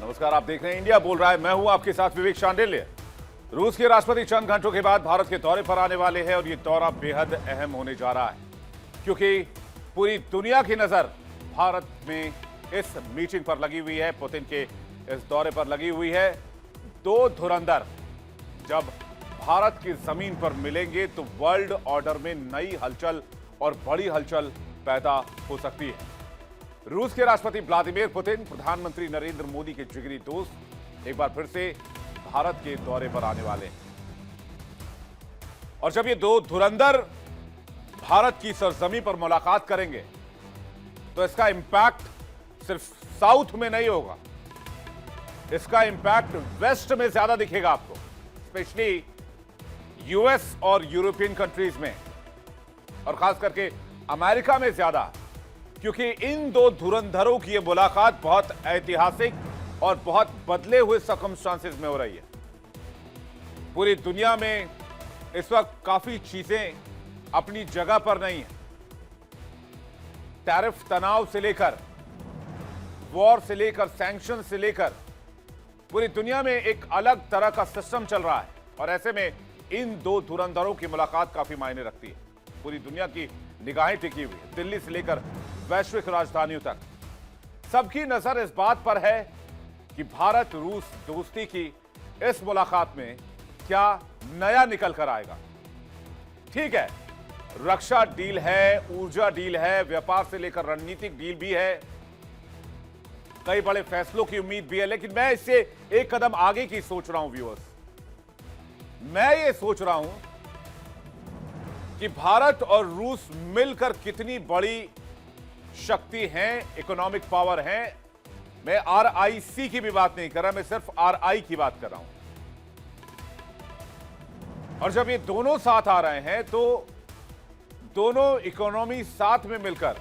नमस्कार, आप देख रहे हैं इंडिया बोल रहा है। मैं हूं आपके साथ विवेक शांडिल्य। रूस के राष्ट्रपति चंद घंटों के बाद भारत के दौरे पर आने वाले हैं और ये दौरा बेहद अहम होने जा रहा है क्योंकि पूरी दुनिया की नजर भारत में इस मीटिंग पर लगी हुई है, पुतिन के इस दौरे पर लगी हुई है। दो धुरंधर जब भारत की जमीन पर मिलेंगे तो वर्ल्ड ऑर्डर में नई हलचल और बड़ी हलचल पैदा हो सकती है। रूस के राष्ट्रपति व्लादिमीर पुतिन, प्रधानमंत्री नरेंद्र मोदी के जिगरी दोस्त, एक बार फिर से भारत के दौरे पर आने वाले हैं। और जब ये दो धुरंधर भारत की सरजमी पर मुलाकात करेंगे तो इसका इंपैक्ट सिर्फ साउथ में नहीं होगा, इसका इंपैक्ट वेस्ट में ज्यादा दिखेगा आपको, स्पेशली यूएस और यूरोपियन कंट्रीज में, और खास करके अमेरिका में ज्यादा, क्योंकि इन दो धुरंधरों की यह मुलाकात बहुत ऐतिहासिक और बहुत बदले हुए सर्कमस्टांसेस में हो रही है। पूरी दुनिया में इस वक्त काफी चीजें अपनी जगह पर नहीं है। टैरिफ तनाव से लेकर, वॉर से लेकर, सैंक्शन से लेकर पूरी दुनिया में एक अलग तरह का सिस्टम चल रहा है और ऐसे में इन दो धुरंधरों की मुलाकात काफी मायने रखती है। पूरी दुनिया की निगाहें टिकी हुई है, दिल्ली से लेकर वैश्विक राजधानियों तक। सबकी नजर इस बात पर है कि भारत रूस दोस्ती की इस मुलाकात में क्या नया निकल कर आएगा। ठीक है, रक्षा डील है, ऊर्जा डील है, व्यापार से लेकर रणनीतिक डील भी है, कई बड़े फैसलों की उम्मीद भी है, लेकिन मैं इससे एक कदम आगे की सोच रहा हूं व्यूअर्स। मैं ये सोच रहा हूं कि भारत और रूस मिलकर कितनी बड़ी शक्ति हैं, इकोनॉमिक पावर हैं। मैं आरआईसी की भी बात नहीं कर रहा, मैं सिर्फ आरआई की बात कर रहा हूं। और जब ये दोनों साथ आ रहे हैं तो दोनों इकोनॉमी साथ में मिलकर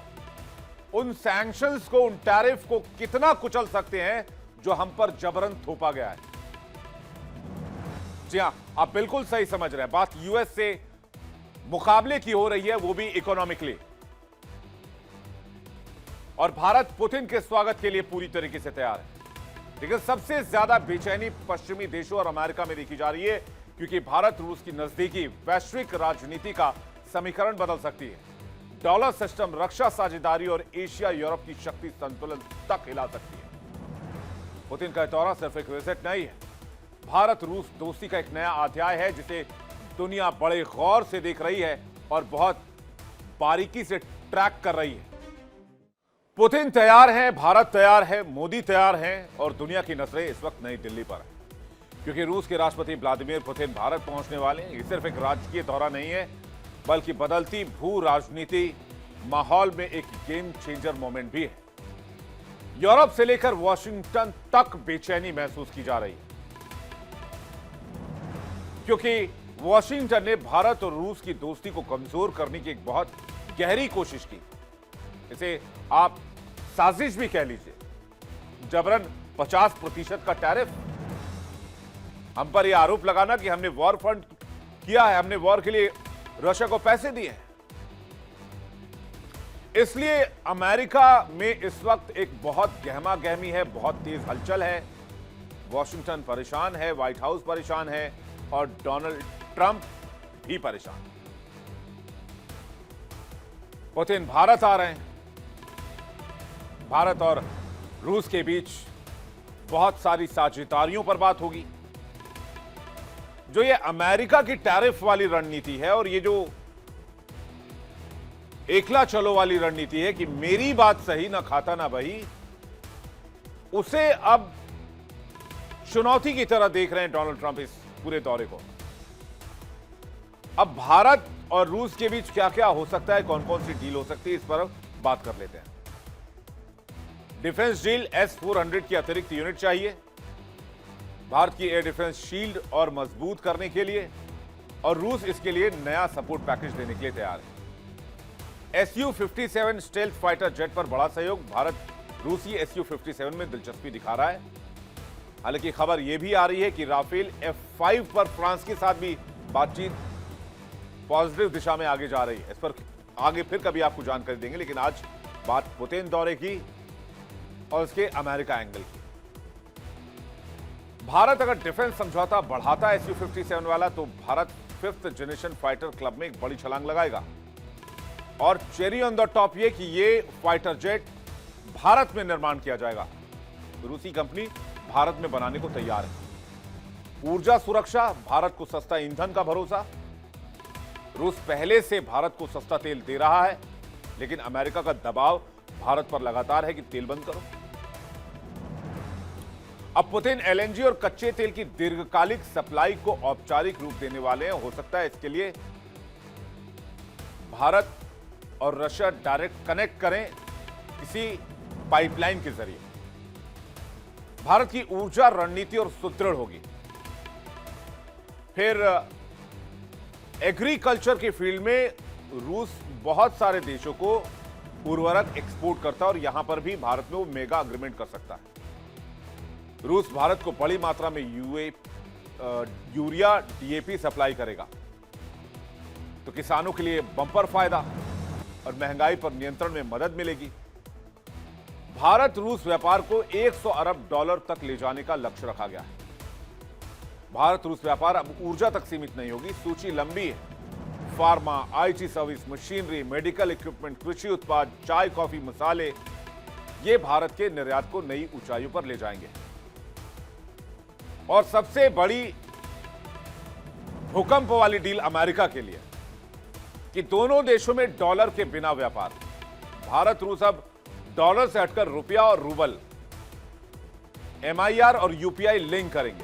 उन सैंक्शंस को, उन टैरिफ को कितना कुचल सकते हैं जो हम पर जबरन थोपा गया है। जी हां, आप बिल्कुल सही समझ रहे हैं, बात यूएस से मुकाबले की हो रही है, वो भी इकोनॉमिकली। और भारत पुतिन के स्वागत के लिए पूरी तरीके से तैयार है। लेकिन सबसे ज्यादा बेचैनी पश्चिमी देशों और अमेरिका में देखी जा रही है क्योंकि भारत रूस की नजदीकी वैश्विक राजनीति का समीकरण बदल सकती है। डॉलर सिस्टम, रक्षा साझेदारी और एशिया यूरोप की शक्ति संतुलन तक हिला सकती है। पुतिन का दौरा सिर्फ एक विजिट नहीं है, भारत रूस दोस्ती का एक नया अध्याय है जिसे दुनिया बड़े गौर से देख रही है और बहुत बारीकी से ट्रैक कर रही है। पुतिन तैयार हैं, भारत तैयार है, मोदी तैयार हैं और दुनिया की नजरें इस वक्त नई दिल्ली पर है क्योंकि रूस के राष्ट्रपति व्लादिमीर पुतिन भारत पहुंचने वाले हैं। ये सिर्फ एक राजकीय दौरा नहीं है बल्कि बदलती भू राजनीति माहौल में एक गेम चेंजर मोमेंट भी है। यूरोप से लेकर वॉशिंगटन तक बेचैनी महसूस की जा रही है क्योंकि वॉशिंगटन ने भारत और रूस की दोस्ती को कमजोर करने की एक बहुत गहरी कोशिश की। इसे आप साजिश भी कह लीजिए। जबरन 50% का टैरिफ, हम पर यह आरोप लगाना कि हमने वॉर फंड किया है, हमने वॉर के लिए रशिया को पैसे दिए हैं। इसलिए अमेरिका में इस वक्त एक बहुत गहमा गहमी है, बहुत तेज हलचल है। वॉशिंगटन परेशान है, व्हाइट हाउस परेशान है और डोनाल्ड ट्रंप भी परेशान। पुतिन भारत आ रहे हैं। भारत और रूस के बीच बहुत सारी साझेदारियों पर बात होगी। जो ये अमेरिका की टैरिफ वाली रणनीति है और ये जो एकला चलो वाली रणनीति है कि मेरी बात सही ना खाता ना बही, उसे अब चुनौती की तरह देख रहे हैं डोनाल्ड ट्रंप इस पूरे दौरे को। अब भारत और रूस के बीच क्या क्या हो सकता है, कौन कौन सी डील हो सकती है, इस पर बात कर लेते हैं। डिफेंस डील, S-400 की अतिरिक्त यूनिट चाहिए भारत की एयर डिफेंस शील्ड और मजबूत करने के लिए, और रूस इसके लिए नया सपोर्ट पैकेज देने के लिए तैयार है। Su-57 स्टेल्थ फाइटर जेट पर बड़ा सहयोग, भारत रूसी Su-57 में दिलचस्पी दिखा रहा है। हालांकि खबर यह भी आ रही है कि राफेल F-5 पर फ्रांस के साथ भी बातचीत पॉजिटिव दिशा में आगे जा रही है। इस पर आगे फिर कभी आपको जानकारी देंगे, लेकिन आज बात पुतिन दौरे की और उसके अमेरिका एंगल की। भारत अगर डिफेंस समझौता बढ़ाता है SU-57 वाला, तो Bharat 5th generation fighter club में एक बड़ी छलांग लगाएगा। और चेरी ऑन द टॉप ये कि ये फाइटर जेट भारत में निर्माण किया जाएगा। रूसी कंपनी भारत में बनाने को तैयार है। ऊर्जा सुरक्षा, भारत को सस्ता ईंधन का भरोसा। रूस पहले से भारत को सस्ता तेल दे रहा है, लेकिन अमेरिका का दबाव भारत पर लगातार है कि तेल बंद करो। अब पुतिन LNG और कच्चे तेल की दीर्घकालिक सप्लाई को औपचारिक रूप देने वाले हैं। हो सकता है इसके लिए भारत और रशिया डायरेक्ट कनेक्ट करें किसी पाइपलाइन के जरिए। भारत की ऊर्जा रणनीति और सुदृढ़ होगी। फिर एग्रीकल्चर की फील्ड में रूस बहुत सारे देशों को उर्वरक एक्सपोर्ट करता है और यहां पर भी भारत में वो मेगा अग्रीमेंट कर सकता है। रूस भारत को बड़ी मात्रा में यूरिया DAP सप्लाई करेगा, तो किसानों के लिए बंपर फायदा और महंगाई पर नियंत्रण में मदद मिलेगी। भारत रूस व्यापार को $100 अरब तक ले जाने का लक्ष्य रखा गया है। भारत रूस व्यापार अब ऊर्जा तक सीमित नहीं होगी, सूची लंबी है। Pharma, IT service, machinery, medical equipment, कृषि उत्पाद, चाय, कॉफी, मसाले, ये भारत के निर्यात को नई ऊंचाइयों पर ले जाएंगे। और सबसे बड़ी भूकंप वाली डील अमेरिका के लिए कि दोनों देशों में डॉलर के बिना व्यापार। भारत रूस अब डॉलर से हटकर रुपया और रूबल, MIR और UPI लिंक करेंगे।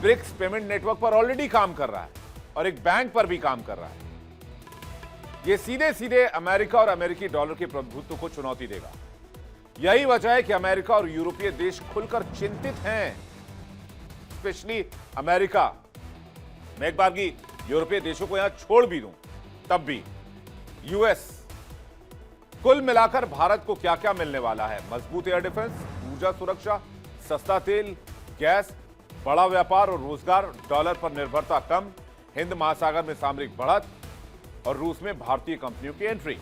ब्रिक्स पेमेंट नेटवर्क पर ऑलरेडी काम कर रहा है और एक बैंक पर भी काम कर रहा है। यह सीधे सीधे अमेरिका और अमेरिकी डॉलर के प्रभुत्व को चुनौती देगा। यही वजह है कि अमेरिका और यूरोपीय देश खुलकर चिंतित हैं, स्पेशली अमेरिका। मैं एक बार की यूरोपीय देशों को यहां छोड़ भी दूं, तब भी US। कुल मिलाकर भारत को क्या क्या मिलने वाला है? मजबूत एयर डिफेंस, ऊर्जा सुरक्षा, सस्ता तेल, गैस, बड़ा व्यापार और रोजगार, डॉलर पर निर्भरता कम, हिंद महासागर में सामरिक बढ़त और रूस में भारतीय कंपनियों की एंट्री।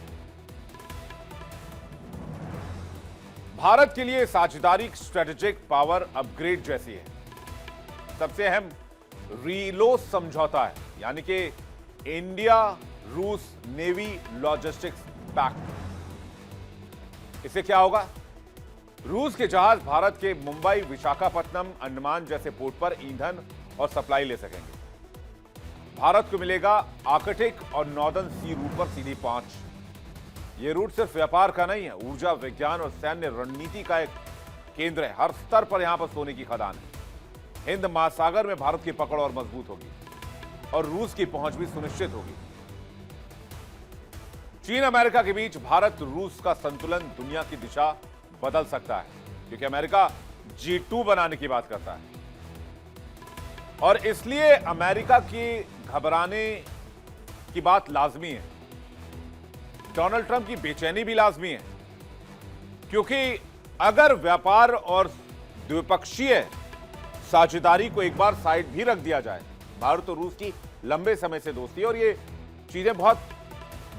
भारत के लिए साझेदारी स्ट्रेटेजिक पावर अपग्रेड जैसी है। सबसे अहम रीलो समझौता है, यानी कि इंडिया रूस नेवी लॉजिस्टिक्स पैक्ट। इससे क्या होगा? रूस के जहाज भारत के मुंबई, विशाखापट्टनम, अंडमान जैसे पोर्ट पर ईंधन और सप्लाई ले सकेंगे। भारत को मिलेगा आर्कटिक और नॉर्दर्न सी रूट पर सीधी पहुंच। यह रूट सिर्फ व्यापार का नहीं है, ऊर्जा, विज्ञान और सैन्य रणनीति का एक केंद्र है। हर स्तर पर यहां पर सोने की खदान है। हिंद महासागर में भारत की पकड़ और मजबूत होगी और रूस की पहुंच भी सुनिश्चित होगी। चीन अमेरिका के बीच भारत रूस का संतुलन दुनिया की दिशा बदल सकता है, क्योंकि अमेरिका G2 बनाने की बात करता है और इसलिए अमेरिका की घबराने की बात लाजमी है। डोनाल्ड ट्रंप की बेचैनी भी लाजमी है, क्योंकि अगर व्यापार और द्विपक्षीय साझेदारी को एक बार साइड भी रख दिया जाए, भारत और रूस की लंबे समय से दोस्ती है और ये चीजें बहुत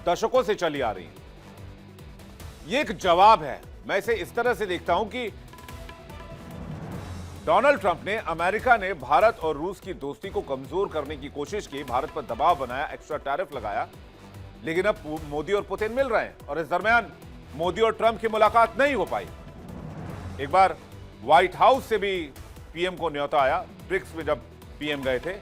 दशकों से चली आ रही हैं। ये एक जवाब है। मैं इसे इस तरह से देखता हूं कि डोनाल्ड ट्रंप ने, अमेरिका ने भारत और रूस की दोस्ती को कमजोर करने की कोशिश की, भारत पर दबाव बनाया, एक्स्ट्रा टैरिफ लगाया, लेकिन अब मोदी और पुतिन मिल रहे हैं और इस दरमियान मोदी और ट्रंप की मुलाकात नहीं हो पाई। एक बार व्हाइट हाउस से भी पीएम को न्योता आया, ब्रिक्स में जब पीएम गए थे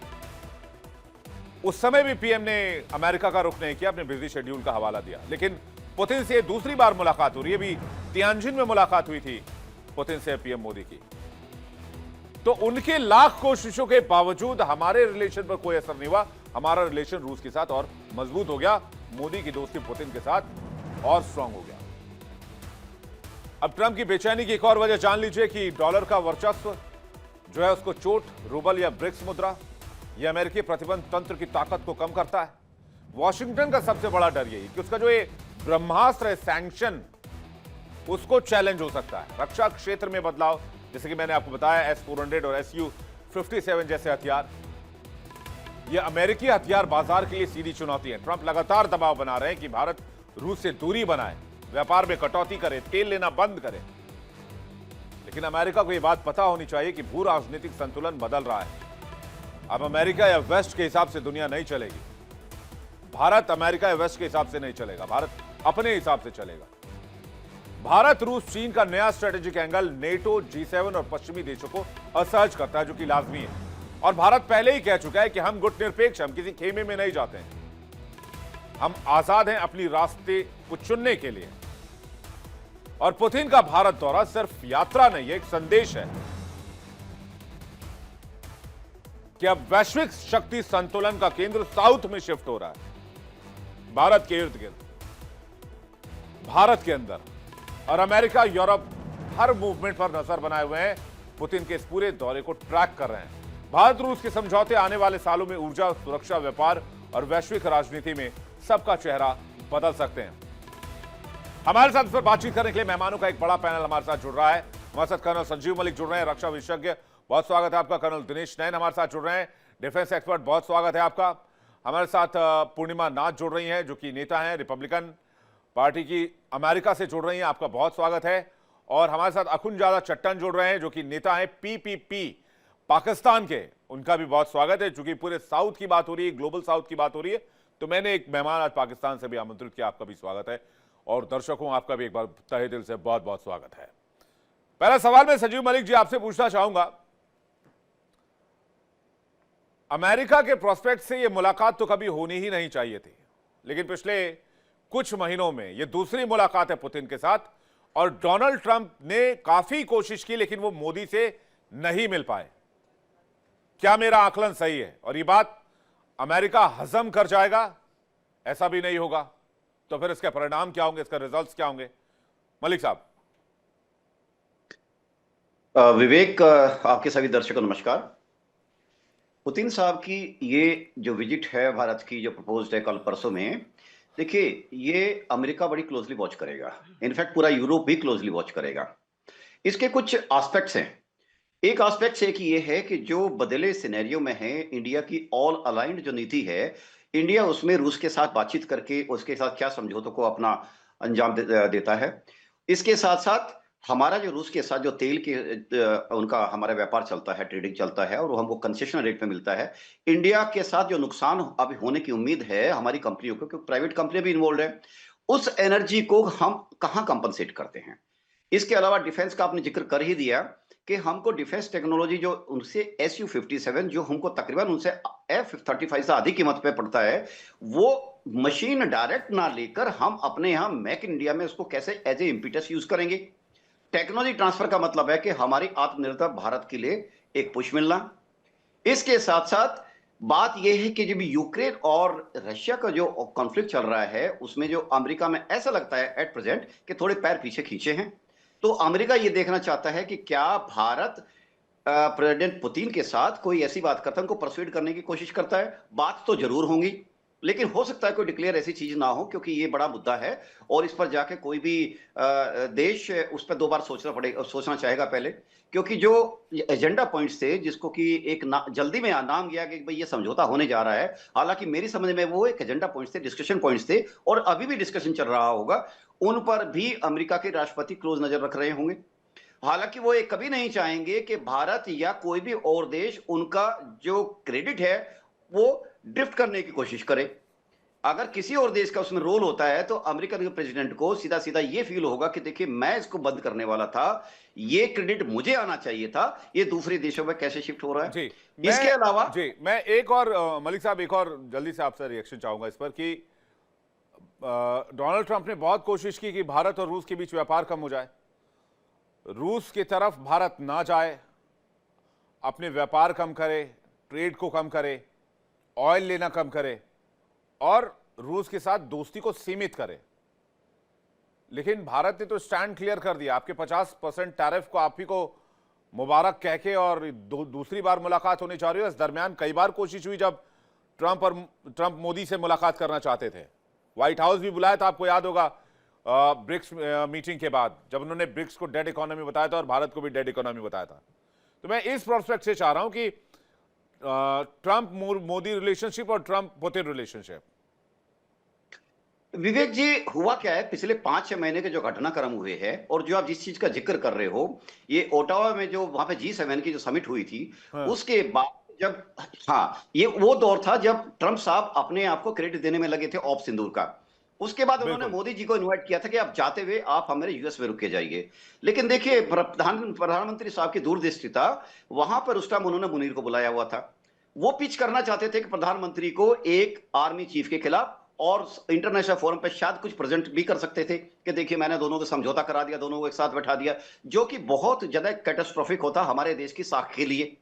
उस समय भी पीएम ने अमेरिका का रुख नहीं किया, अपने बिजी शेड्यूल का हवाला दिया। लेकिन पुतिन से दूसरी बार मुलाकात हो रही है। भी तियानजिन में मुलाकात हुई थी पुतिन से पीएम मोदी की। तो उनके लाख कोशिशों के बावजूद हमारे रिलेशन पर कोई असर नहीं हुआ। हमारा रिलेशन रूस के साथ और मजबूत हो गया, मोदी की दोस्ती पुतिन के साथ और स्ट्रांग हो गया। अब ट्रंप की बेचैनी की एक और वजह जान लीजिए कि डॉलर का वर्चस्व जो है उसको चोट रूबल या ब्रिक्स मुद्रा, यह अमेरिकी प्रतिबंध तंत्र की ताकत को कम करता है। वॉशिंगटन का सबसे बड़ा डर यही कि उसका जो ये ब्रह्मास्त्र है सैंक्शन, उसको चैलेंज हो सकता है। रक्षा क्षेत्र में बदलाव, जैसे कि मैंने आपको बताया S-400 और SU-57 जैसे हथियार, ये अमेरिकी हथियार बाजार के लिए सीधी चुनौती है। ट्रंप लगातार दबाव बना रहे हैं कि भारत रूस से दूरी बनाए, व्यापार में कटौती करे, तेल लेना बंद करे। लेकिन अमेरिका को यह बात पता होनी चाहिए कि भू राजनीतिक संतुलन बदल रहा है। अब अमेरिका या वेस्ट के हिसाब से दुनिया नहीं चलेगी। भारत अमेरिका या वेस्ट के हिसाब से नहीं चलेगा, भारत अपने हिसाब से चलेगा। भारत, रूस, चीन का नया स्ट्रेटेजिक एंगल नेटो, G7 और पश्चिमी देशों को असहज करता है, जो कि लाजमी है। और भारत पहले ही कह चुका है कि हम गुटनिरपेक्ष, हम किसी खेमे में नहीं जाते हैं, हम आजाद हैं अपनी रास्ते को चुनने के लिए। और पुतिन का भारत दौरा सिर्फ यात्रा नहीं है, एक संदेश है कि अब वैश्विक शक्ति संतुलन का केंद्र साउथ में शिफ्ट हो रहा है, भारत के इर्द गिर्द, भारत के अंदर। और अमेरिका, यूरोप हर मूवमेंट पर नजर बनाए हुए हैं, पुतिन के इस पूरे दौरे को ट्रैक कर रहे हैं। भारत रूस के समझौते आने वाले सालों में ऊर्जा, सुरक्षा, व्यापार और वैश्विक राजनीति में सबका चेहरा बदल सकते हैं। हमारे साथ इस पर बातचीत करने के लिए मेहमानों का एक बड़ा पैनल हमारे साथ जुड़ रहा है। हमारे साथ कर्नल संजीव मलिक जुड़ रहे हैं, रक्षा विशेषज्ञ, बहुत स्वागत है आपका। कर्नल दिनेश नैन हमारे साथ जुड़ रहे हैं, डिफेंस एक्सपर्ट, बहुत स्वागत है आपका। हमारे साथ पूर्णिमा नाथ जुड़ रही हैं, जो कि नेता हैं, रिपब्लिकन पार्टी की, अमेरिका से जुड़ रही हैं, आपका बहुत स्वागत है। और हमारे साथ अखुनजादा चट्टन जुड़ रहे हैं, जो कि नेता हैं PPP पाकिस्तान के, उनका भी बहुत स्वागत है। चूंकि पूरे साउथ की बात हो रही है, ग्लोबल साउथ की बात हो रही है, तो मैंने एक मेहमान आज पाकिस्तान से भी आमंत्रित किया, आपका भी स्वागत है। और दर्शकों, आपका भी एक बार तहे दिल से बहुत बहुत स्वागत है। पहला सवाल मैं संजीव मलिक जी आपसे पूछना चाहूंगा, अमेरिका के प्रोस्पेक्ट से यह मुलाकात तो कभी होनी ही नहीं चाहिए थी, लेकिन पिछले कुछ महीनों में यह दूसरी मुलाकात है पुतिन के साथ। और डोनाल्ड ट्रंप ने काफी कोशिश की, लेकिन वो मोदी से नहीं मिल पाए। क्या मेरा आकलन सही है? और ये बात अमेरिका हजम कर जाएगा? ऐसा भी नहीं होगा तो फिर इसके परिणाम क्या होंगे, इसका रिजल्ट्स क्या होंगे? मलिक साहब। विवेक, आपके सभी दर्शकों को नमस्कार। पुतिन साहब की ये जो विजिट है भारत की, जो प्रपोज्ड है कल परसों में, देखिए ये अमेरिका बड़ी क्लोजली वॉच करेगा, इनफैक्ट पूरा यूरोप भी क्लोजली वॉच करेगा। इसके कुछ एस्पेक्ट्स हैं। एक एस्पेक्ट एक ये है कि जो बदले सिनेरियो में है, इंडिया की ऑल अलाइंड जो नीति है, इंडिया उसमें रूस के साथ बातचीत करके उसके साथ क्या समझौतों को अपना अंजाम देता है। इसके साथ साथ हमारा जो रूस के साथ जो तेल के उनका हमारा व्यापार चलता है, ट्रेडिंग चलता है, और वो हमको कंसेशन रेट पे मिलता है। इंडिया के साथ जो नुकसान अभी होने की उम्मीद है हमारी कंपनियों को, क्योंकि प्राइवेट कंपनी भी इन्वॉल्व है, उस एनर्जी को हम कहाँ कंपनसेट करते हैं। इसके अलावा डिफेंस का आपने जिक्र कर ही दिया कि हमको डिफेंस टेक्नोलॉजी जो उनसे Su-57 जो हमको तकरीबन उनसे F-35 से अधिक कीमत पे पड़ता है, वो मशीन डायरेक्ट ना लेकर हम अपने यहाँ मेक इन इंडिया में उसको कैसे एज ए इम्पिटस यूज करेंगे। टेक्नोलॉजी ट्रांसफर का मतलब है कि हमारी आत्मनिर्भर भारत के लिए एक पुश मिलना। इसके साथ साथ बात यह है कि जब यूक्रेन और रशिया का जो कॉन्फ्लिक्ट चल रहा है, उसमें जो अमेरिका में ऐसा लगता है एट प्रेजेंट कि थोड़े पैर पीछे खींचे हैं। तो अमेरिका ये देखना चाहता है कि क्या भारत प्रेसिडेंट पुतिन के साथ कोई ऐसी बात करता है, उनको परसुएड करने की कोशिश करता है। बात तो जरूर होंगी, लेकिन हो सकता है कोई डिक्लेयर ऐसी चीज ना हो, क्योंकि ये बड़ा मुद्दा है और इस पर जाके कोई भी देश उस पर दो बार सोचना चाहेगा पहले, क्योंकि जो एजेंडा पॉइंट्स थे जिसको कि एक जल्दी में नाम गया कि भाई ये समझौता होने जा रहा है, हालांकि मेरी समझ में वो एक एजेंडा पॉइंट्स थे, डिस्कशन पॉइंट्स थे, और अभी भी डिस्कशन चल रहा होगा। उन पर भी अमेरिका के राष्ट्रपति क्लोज नजर रख रहे होंगे। हालांकि वो ये कभी नहीं चाहेंगे कि भारत या कोई भी और देश उनका जो क्रेडिट है वो ड्रिफ्ट करने की कोशिश करे। अगर किसी और देश का उसमें रोल होता है तो अमेरिकन प्रेसिडेंट को सीधा सीधा ये फील होगा कि देखिए मैं इसको बंद करने वाला था, ये क्रेडिट मुझे आना चाहिए था, ये दूसरे देशों में कैसे शिफ्ट हो रहा है। जी, इसके अलावा जी मैं एक और मलिक साहब एक और जल्दी से आपसे रिएक्शन चाहूंगा इस पर कि डोनाल्ड ट्रंप ने बहुत कोशिश की कि भारत और रूस के बीच व्यापार कम हो जाए, रूस की तरफ भारत ना जाए, अपने व्यापार कम करे, ट्रेड को कम करे, ऑयल लेना कम करे और रूस के साथ दोस्ती को सीमित करे। लेकिन भारत ने तो स्टैंड क्लियर कर दिया, आपके 50% टैरिफ को आप ही को मुबारक कह के, और दूसरी बार मुलाकात होने जा रही है। इस दरमियान कई बार कोशिश हुई जब ट्रंप मोदी से मुलाकात करना चाहते थे, व्हाइट हाउस भी बुलाया था, आपको याद होगा ब्रिक्स मीटिंग के बाद जब उन्होंने ब्रिक्स को डेड इकोनॉमी बताया था और भारत को भी डेड इकोनॉमी बताया था। तो मैं इस प्रोस्पेक्ट से चाह रहा हूं कि ट्रंप मोदी रिलेशनशिप और ट्रंप पुतिन रिलेशनशिप। विवेक जी, हुआ क्या है, पिछले 5-6 महीने के जो घटनाक्रम हुए हैं और जो आप जिस चीज का जिक्र कर रहे हो, ये ओटावा में जो वहां पे G7 की जो समिट हुई थी, हाँ, उसके बाद जब, हाँ, ये वो दौर था जब ट्रंप साहब अपने आप को क्रेडिट देने में लगे थे ऑप सिंदूर का। उसके बाद उन्होंने बिल्कुल। मोदी जी को इनवाइट किया था कि आप जाते हुए आप हमारे यूएस में रुक के जाइए। लेकिन देखिए, प्रधानमंत्री साहब की दूरदृष्टिता, वहां पर उस टाइम उन्होंने मुनीर को बुलाया हुआ था। वो पिच करना चाहते थे कि प्रधानमंत्री को एक आर्मी चीफ के खिलाफ, और इंटरनेशनल फोरम पे शायद कुछ प्रेजेंट भी कर सकते थे कि देखिए मैंने दोनों को समझौता करा दिया, दोनों को एक साथ बैठा दिया, जो कि बहुत ज्यादा कैटास्ट्रोफिक होता हमारे देश की साख के लिए।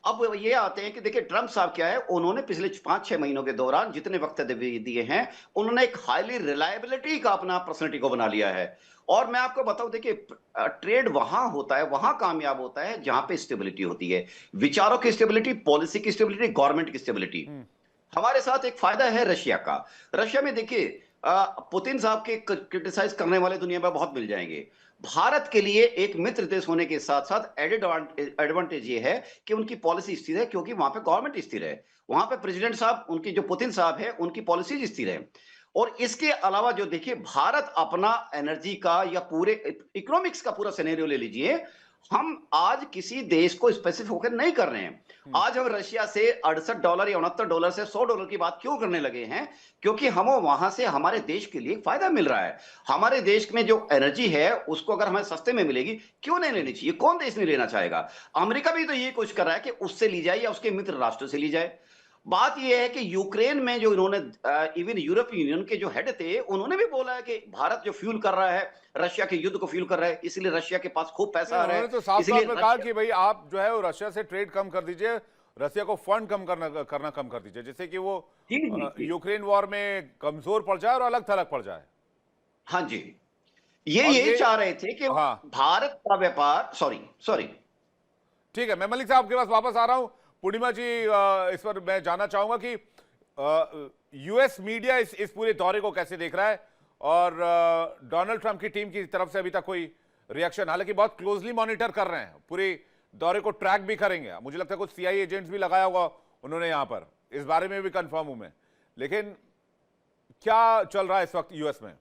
अब वो ये आते हैं कि देखिए ट्रंप साहब क्या है, उन्होंने पिछले 5-6 महीनों के दौरान जितने वक्तव्य दिए हैं, उन्होंने एक हाईली रिलायबिलिटी का अपना पर्सनैलिटी को बना लिया है। और मैं आपको बताऊं, देखिए ट्रेड वहां होता है, वहां कामयाब होता है जहां पे स्टेबिलिटी होती है, विचारों की स्टेबिलिटी, पॉलिसी की स्टेबिलिटी, गवर्नमेंट की स्टेबिलिटी। हम्म। हमारे साथ एक फायदा है रशिया का। रशिया में देखिए, पुतिन साहब के क्रिटिसाइज करने वाले दुनिया में बहुत मिल जाएंगे। भारत के लिए एक मित्र देश होने के साथ साथ एडेड एडवांटेज ये है कि उनकी पॉलिसी स्थिर है, क्योंकि वहां पे गवर्नमेंट स्थिर है। वहां पे प्रेसिडेंट साहब, उनकी जो पुतिन साहब है, उनकी पॉलिसीज स्थिर है। और इसके अलावा जो देखिए, भारत अपना एनर्जी का या पूरे इकोनॉमिक्स का पूरा सिनेरियो ले लीजिए, हम आज किसी देश को स्पेसिफिक होकर नहीं कर रहे हैं। आज हम रशिया से $68 या $69 से $100 की बात क्यों करने लगे हैं? क्योंकि हम वहां से हमारे देश के लिए फायदा मिल रहा है। हमारे देश में जो एनर्जी है, उसको अगर हमें सस्ते में मिलेगी, क्यों नहीं लेनी चाहिए? कौन देश नहीं लेना चाहेगा? अमेरिका भी तो ये कुछ कर रहा है कि उससे ली जाए या उसके मित्र राष्ट्र से ली जाए। बात यह है कि यूक्रेन में जो इन्होंने, इवन यूरोपीय यूनियन के जो हेड थे, उन्होंने भी बोला है कि भारत जो फ्यूल कर रहा है, रशिया के युद्ध को फ्यूल कर रहा है, इसलिए रशिया के पास खूब पैसा नहीं, आ रहा उन्होंने है, तो साफ तौर इसलिए पर कहा रशिया। कि भाई आप जो है वो रशिया से ट्रेड कम कर दीजिए, रशिया को फंड कम करना कम कर दीजिए, जिससे कि वो जी जी जी। यूक्रेन वॉर में कमजोर पड़ जाए और अलग थलग पड़ जाए। हाँ जी, ये और यही ये, चाह रहे थे कि हाँ, भारत का व्यापार, सॉरी सॉरी। ठीक है, मैं मलिक साहब के पास वापस आ रहा हूं। पूर्णिमा जी, इस पर मैं जानना चाहूंगा कि यूएस मीडिया इस पूरे दौरे को कैसे देख रहा है, और डोनाल्ड ट्रंप की टीम की तरफ से अभी तक कोई रिएक्शन, हालांकि बहुत क्लोजली मॉनिटर कर रहे हैं, पूरे दौरे को ट्रैक भी करेंगे, मुझे लगता है कुछ सीआईए एजेंट्स भी लगाया होगा उन्होंने यहां पर, इस बारे में भी कंफर्म हूं मैं। लेकिन क्या चल रहा है इस वक्त यूएस में?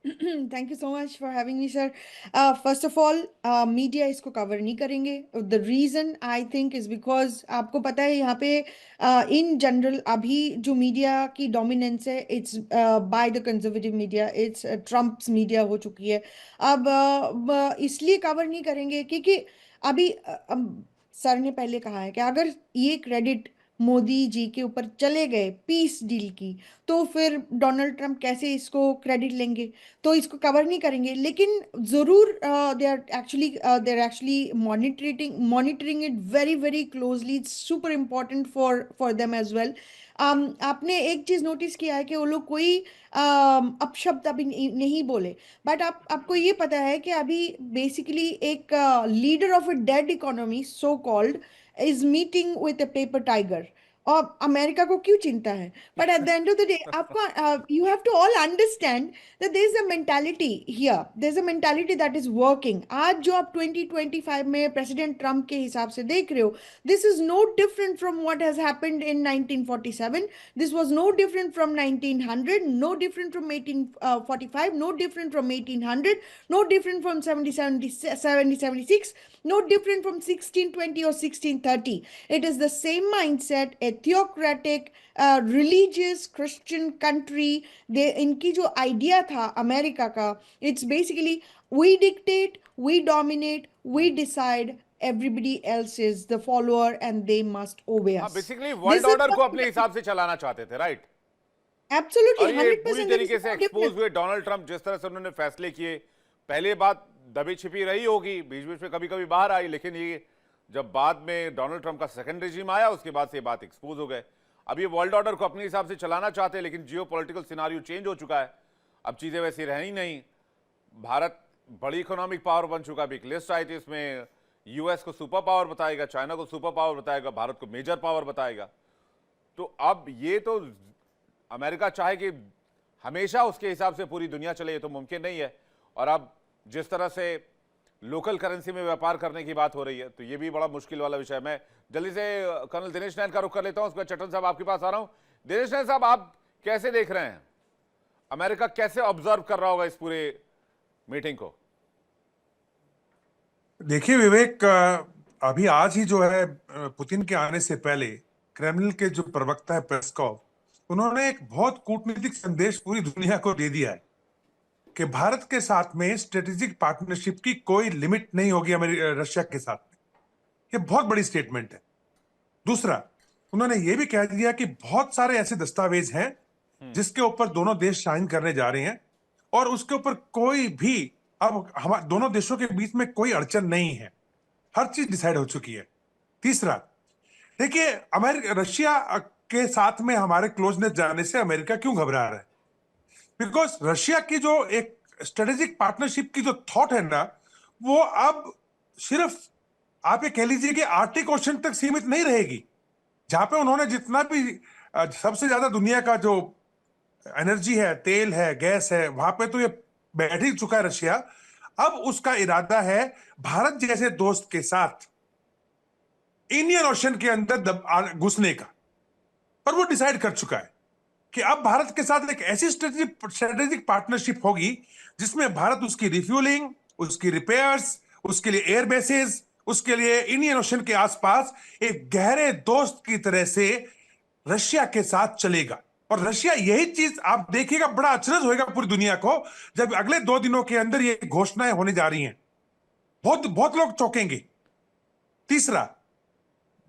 Thank you so much for having me sir. First of all, media इसको कवर नहीं करेंगे। The reason I think is because आपको पता है यहाँ पे इन जनरल अभी जो मीडिया की डोमिनेंस है, it's by the conservative media, it's Trump's media हो चुकी है। अब इसलिए कवर नहीं करेंगे क्योंकि अभी सर ने पहले कहा है कि अगर ये क्रेडिट मोदी जी के ऊपर चले गए पीस डील की, तो फिर डोनाल्ड ट्रंप कैसे इसको क्रेडिट लेंगे? तो इसको कवर नहीं करेंगे। लेकिन ज़रूर they are actually monitoring it very very closely. It's super important for them as well. आपने एक चीज़ नोटिस किया है कि वो लोग कोई अपशब्द अभी नहीं बोले। बट आपको ये पता है कि अभी बेसिकली एक leader of a dead economy so called is meeting with a paper tiger. और अमेरिका को क्यों चिंता है? But at the end of the day आपको you have to all understand that there is a mentality here, there is a mentality that is working. आज जो आप 2025 में प्रेसिडेंट ट्रम्प के हिसाब से देख रहे हो, this is no different from what has happened in 1947, this was no different from 1900, no different from 1845, no different from 1800, no different from 7076, no different from 1620 or 1630. It is the same mindset, a theocratic, religious Christian country. they इनकी जो idea था America का, it's basically we dictate, we dominate, we decide, everybody else is the follower and they must obey हाँ, us. Basically This world is order को अपने what हिसाब से चलाना चाहते थे, राइट? absolutely और ये पूरी 100% there is तरीके से no एक्सपोज difference. हुए डोनाल्ड ट्रंप, जिस तरह से उन्होंने फैसले किए। पहले बात दबी छिपी रही होगी, बीच बीच में कभी कभी बाहर आई, लेकिन ये जब बाद में डोनाल्ड ट्रंप का सेकंड रेजिम आया, उसके बाद से ये बात एक्सपोज हो गए। अब ये वर्ल्ड ऑर्डर को अपने हिसाब से चलाना चाहते हैं, लेकिन जियो पॉलिटिकल सिनारियो चेंज हो चुका है, अब चीजें वैसी रह ही नहीं। भारत बड़ी इकोनॉमिक पावर बन चुका है। अभी एक लिस्ट आई थी, इसमें यूएस को सुपर पावर बताएगा, चाइना को सुपर पावर बताएगा, भारत को मेजर पावर बताएगा। तो अब ये तो अमेरिका चाहे कि हमेशा उसके हिसाब से पूरी दुनिया चले, ये तो मुमकिन नहीं है। और अब जिस तरह से लोकल करेंसी में व्यापार करने की बात हो रही है, तो ये भी बड़ा मुश्किल वाला विषय है। मैं जल्दी से कर्नल दिनेश नैन का रुख कर लेता हूं, उसके बाद चट्टन साहब आपके पास आ रहा हूं। दिनेश नैन साहब, आप कैसे देख रहे हैं? अमेरिका कैसे ऑब्जर्व कर रहा होगा इस पूरे मीटिंग को? देखिए विवेक, अभी आज ही जो है पुतिन के आने से पहले क्रेमलिन के जो प्रवक्ता है पेस्कोव, उन्होंने एक बहुत कूटनीतिक संदेश पूरी दुनिया को दे दिया है कि भारत के साथ में स्ट्रेटेजिक पार्टनरशिप की कोई लिमिट नहीं होगी रशिया के साथ में। ये बहुत बड़ी स्टेटमेंट है। दूसरा, उन्होंने ये भी कह दिया कि बहुत सारे ऐसे दस्तावेज हैं जिसके ऊपर दोनों देश साइन करने जा रहे हैं और उसके ऊपर कोई भी अब हमारे दोनों देशों के बीच में कोई अड़चन नहीं है, हर चीज डिसाइड हो चुकी है। तीसरा, देखिए रशिया के साथ में हमारे क्लोजनेस जाने से अमेरिका क्यों घबरा रहा है? बिकॉज रशिया की जो एक स्ट्रेटेजिक पार्टनरशिप की जो थॉट है ना, वो अब सिर्फ आप ये कह लीजिए कि आर्टिक ओशन तक सीमित नहीं रहेगी, जहां पे उन्होंने जितना भी सबसे ज्यादा दुनिया का जो एनर्जी है, तेल है, गैस है, वहां पे तो ये बैठ ही चुका है रशिया। अब उसका इरादा है भारत जैसे दोस्त के साथ इंडियन ओशन के अंदर घुसने का, और वो डिसाइड कर चुका है कि अब भारत के साथ एक ऐसी स्ट्रेटेजिक पार्टनरशिप होगी जिसमें भारत उसकी रिफ्यूलिंग, उसकी रिपेयर्स, उसके लिए एयर बेसेस, उसके लिए इंडियन ओशन के आसपास एक गहरे दोस्त की तरह से रशिया के साथ चलेगा। और रशिया यही चीज आप देखिएगा, बड़ा अचरज होगा पूरी दुनिया को जब अगले 2 दिनों के अंदर ये घोषणाएं होने जा रही हैं। बहुत बहुत लोग चौंकेंगे। तीसरा,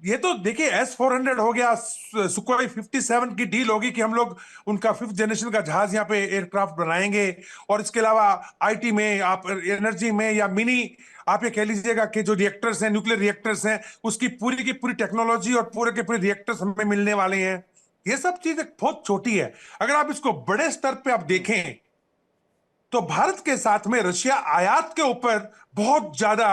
ये तो देखिए S-400 हो गया, सुखोई 57 की डील होगी कि हम लोग उनका 5th जनरेशन का जहाज यहाँ पे एयरक्राफ्ट बनाएंगे, और इसके अलावा आईटी में, आप एनर्जी में, या मिनी आप ये कह लीजिएगा कि जो रिएक्टर्स हैं, न्यूक्लियर रिएक्टर्स हैं, उसकी पूरी की पूरी टेक्नोलॉजी और पूरे के पूरे रिएक्टर्स हमें मिलने वाले हैं। ये सब चीजें बहुत छोटी है। अगर आप इसको बड़े स्तर पे आप देखें तो भारत के साथ में रशिया आयात के ऊपर बहुत ज्यादा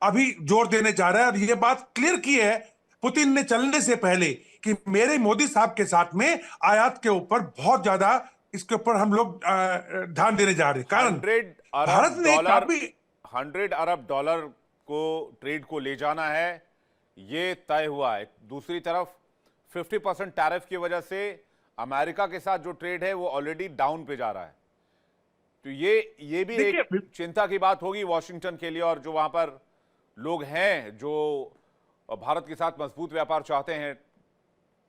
अभी जोर देने जा रहा है, और ये बात क्लियर की है पुतिन ने चलने से पहले कि मेरे मोदी साहब के साथ में आयात के ऊपर बहुत ज्यादा इसके ऊपर हम लोग ध्यान देने जा रहे हैं। कारण 100 भारत अरब ने डॉलर काफी 100 अरब डॉलर को ट्रेड को ले जाना है, ये तय हुआ है। दूसरी तरफ 50% टैरिफ की वजह से अमेरिका के साथ जो ट्रेड है वो ऑलरेडी डाउन पे जा रहा है। तो ये भी एक चिंता की बात होगी वॉशिंगटन के लिए, और जो वहां पर लोग हैं जो भारत के साथ मजबूत व्यापार चाहते हैं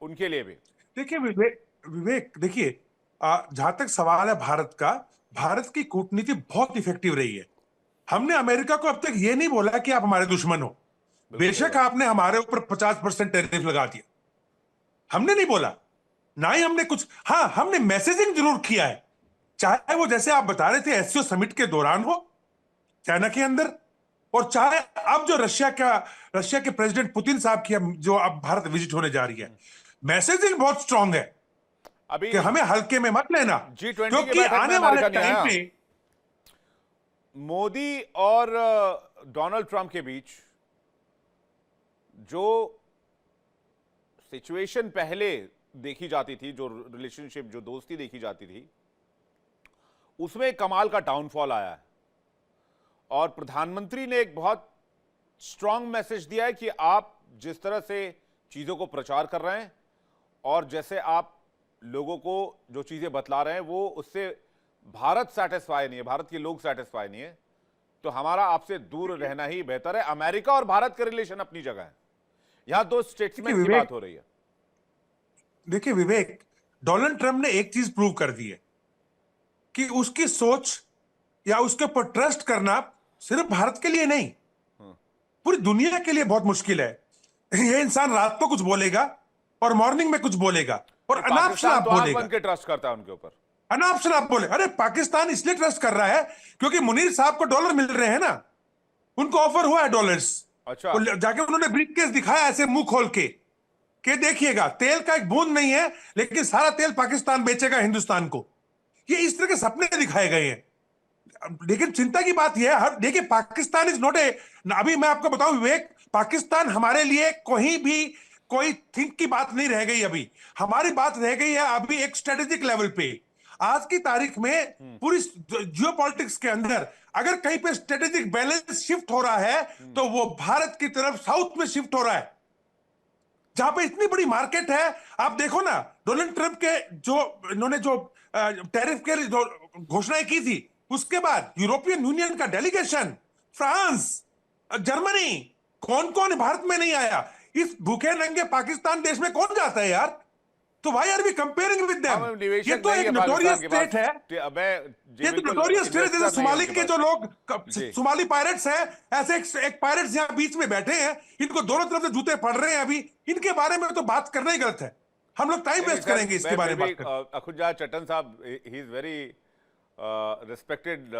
उनके लिए भी। देखिए विवेक देखिए, जहां तक सवाल है भारत का, भारत की कूटनीति बहुत इफेक्टिव रही है। हमने अमेरिका को अब तक ये नहीं बोला कि आप हमारे दुश्मन हो। बेशक आपने हमारे ऊपर 50% टैरिफ लगा दिया, हमने नहीं बोला, ना ही हमने कुछ, हाँ हमने मैसेजिंग जरूर किया है, चाहे वो जैसे आप बता रहे थे एससीओ समिट के दौरान हो चाइना के अंदर, और चाहे अब जो रशिया के प्रेसिडेंट पुतिन साहब की जो अब भारत विजिट होने जा रही है, मैसेजिंग बहुत स्ट्रांग है अभी कि हमें हल्के में मत लेना, G20 क्योंकि आने वाले टाइम पे मोदी और डोनाल्ड ट्रंप के बीच जो सिचुएशन पहले देखी जाती थी, जो रिलेशनशिप, जो दोस्ती देखी जाती थी, उसमें कमाल का डाउनफॉल आया है। और प्रधानमंत्री ने एक बहुत स्ट्रांग मैसेज दिया है कि आप जिस तरह से चीजों को प्रचार कर रहे हैं और जैसे आप लोगों को जो चीजें बतला रहे हैं, वो उससे भारत सेटिस्फाई नहीं है, भारत के लोग सेटिस्फाई नहीं है, तो हमारा आपसे दूर रहना ही बेहतर है। अमेरिका और भारत के रिलेशन अपनी जगह है, यहां दो स्टेट्समैन की बात हो रही है। देखिए विवेक, डोनाल्ड ट्रंप ने एक चीज प्रूव कर दी है कि उसकी सोच या उसके ऊपर ट्रस्ट करना सिर्फ भारत के लिए नहीं, पूरी दुनिया के लिए बहुत मुश्किल है। ये इंसान रात को कुछ बोलेगा और मॉर्निंग में कुछ बोलेगा, और अनाप शनाप बोलेगा, के ट्रस्ट करता है उनके ऊपर, अनाप शनाप बोले। अरे पाकिस्तान इसलिए ट्रस्ट कर रहा है क्योंकि मुनीर साहब को डॉलर मिल रहे हैं ना, उनको ऑफर हुआ है डॉलर्स। अच्छा, तो जाके उन्होंने ब्रीफकेस दिखाया ऐसे मुंह खोल के कि देखिएगा तेल का एक बूंद नहीं है, लेकिन सारा तेल पाकिस्तान बेचेगा हिंदुस्तान को। ये इस तरह के सपने दिखाए गए हैं। लेकिन चिंता की बात यह है, देखिए पाकिस्तान इज नॉट ए, अभी मैं आपको बताऊं विवेक, पाकिस्तान हमारे लिए कोई थिंक की बात नहीं रह गई। अभी हमारी बात रह गई है अभी एक स्ट्रेटेजिक लेवल पे। आज की तारीख में पूरी जियोपॉलिटिक्स के अंदर अगर कहीं पे स्ट्रेटेजिक बैलेंस शिफ्ट हो रहा है तो वो भारत की तरफ साउथ में शिफ्ट हो रहा है, जहां पे इतनी बड़ी मार्केट है। आप देखो ना, डोनाल्ड ट्रंप के जो इन्होंने जो टैरिफ के घोषणाएं की थी, उसके बाद यूरोपियन यूनियन का डेलीगेशन, फ्रांस, जर्मनी, कौन कौन भारत में नहीं आया? इस भूखे नंगे पाकिस्तान देश में कौन जाता है यार? तो why are we comparing with them? हम ये निवेशक तो नहीं एक है नोटोरियस पाकिस्तान के स्टेट है। पास। मैं जी ये तो बिल्कुल नोटोरियस स्टेट है। जैसे इन्वेस्टर नहीं है सोमाली उनके के जो पास। लोग जी सोमाली पायरेट्स हैं, ऐसे एक पायरेट्स यहाँ बीच में बैठे हैं, इनको दोनों तरफ से जूते पड़ रहे हैं अभी। इनके बारे में तो बात करना ही गलत है। हम लोग टाइम नहीं नहीं वेस्ट सर, करेंगे इसके मैं बारे फिर में भी बात करके। अखुनजाद चट्टन साहब, he is very respected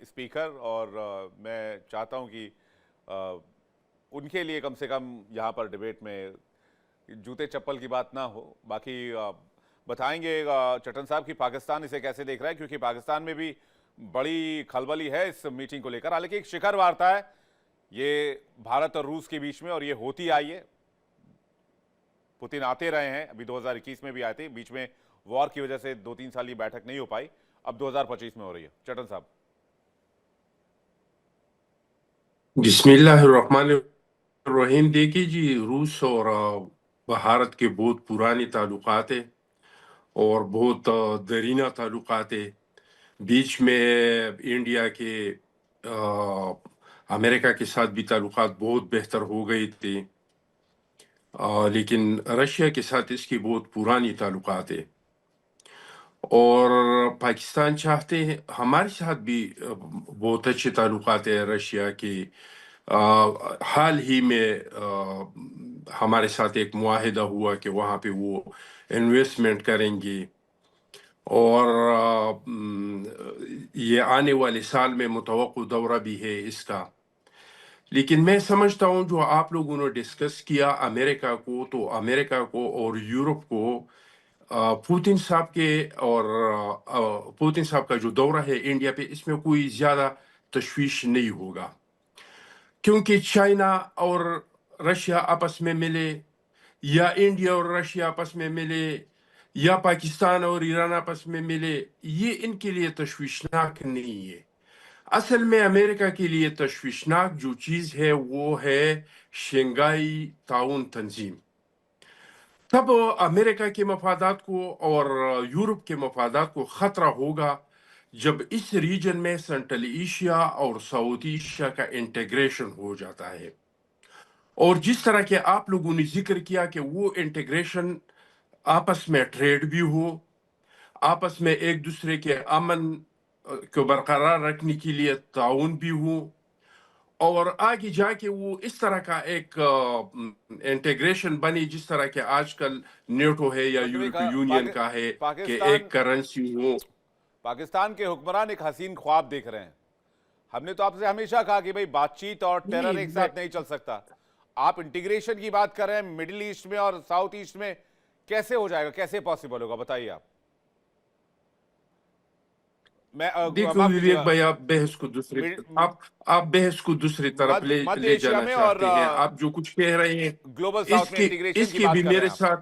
speaker, और मैं चाहता हूं कि उनके लिए कम से कम यहाँ पर डिबेट में जूते चप्पल की बात ना हो। बाकी बताएंगे चट्टन साहब कि पाकिस्तान इसे कैसे देख रहा है, क्योंकि पाकिस्तान में भी बड़ी खलबली है इस मीटिंग को लेकर। हालांकि एक शिखर वार्ता है ये भारत और रूस के बीच में, और ये होती आई है। पुतिन आते रहे हैं, अभी 2021 में भी आए थे, बीच में वॉर की वजह से 2-3 साल ये बैठक नहीं हो पाई, अब 2025 में हो रही है। चट्टन साहब। बिस्मिल्लाहिर्रहमानिर्रहीम। देखिए जी, रूस और भारत के बहुत पुराने ताल्लुकात है और बहुत दरीना ताल्लुकात है। बीच में इंडिया के अमेरिका के साथ भी ताल्लुकात बहुत बेहतर हो गए थे, लेकिन रशिया के साथ इसकी बहुत पुरानी ताल्लुकात है। और पाकिस्तान चाहते हैं हमारे साथ भी बहुत अच्छे ताल्लुकात है रशिया के। हाल ही में हमारे साथ एक मुआहिदा हुआ कि वहाँ पे वो इन्वेस्टमेंट करेंगे, और ये आने वाले साल में मुतवक्को दौरा भी है इसका। लेकिन मैं समझता हूँ जो आप लोगों ने डिस्कस किया अमेरिका को, तो अमेरिका को और यूरोप को पुतिन साहब के और पुतिन साहब का जो दौरा है इंडिया पे, इसमें कोई ज्यादा तशवीश नहीं होगा, क्योंकि चाइना और रशिया आपस में मिले, या इंडिया और रशिया आपस में मिले, या पाकिस्तान और ईरान आपस में मिले, ये इनके लिए तशवीशनाक नहीं है। असल में अमेरिका के लिए तशवीशनाक जो चीज है वो है शंघाई ताउन तंजीम। तब अमेरिका के मफादात को और यूरोप के मफादात को खतरा होगा जब इस रीजन में सेंट्रल एशिया और साउथ एशिया का इंटीग्रेशन हो जाता है। और जिस तरह के आप लोगों ने जिक्र किया कि वो इंटीग्रेशन आपस में ट्रेड भी हो, आपस में एक दूसरे के अमन को बरकरार रखने के लिए ताउन भी हो, और आगे जाके वो इस तरह का एक इंटीग्रेशन बनी जिस तरह के आजकल नेटो है या मतलब एक यूरोपीय यूनियन का है कि पाकिस्तान एक करेंसी हो। पाकिस्तान के हुक्मरान एक हसीन ख्वाब देख रहे हैं। हमने तो आपसे हमेशा कहा कि भाई बातचीत और टेरर नहीं, एक साथ नहीं चल सकता। आप इंटीग्रेशन की बात कर रहे हैं, मिडिल ईस्ट में और साउथ ईस्ट में कैसे हो जाएगा, कैसे पॉसिबल होगा, बताइए आप। मैं देखो माफ विवेक कीजिएगा, भाई, आप बहस को दूसरे आप बहस को दूसरी तरफ मध्य ले एशिया जाना में और चाहते हैं। आप जो कुछ कह रहे हैं ग्लोबल साउथ में इसके इंटीग्रेशन की इसके बात भी कर रहे मेरे हैं आप। साथ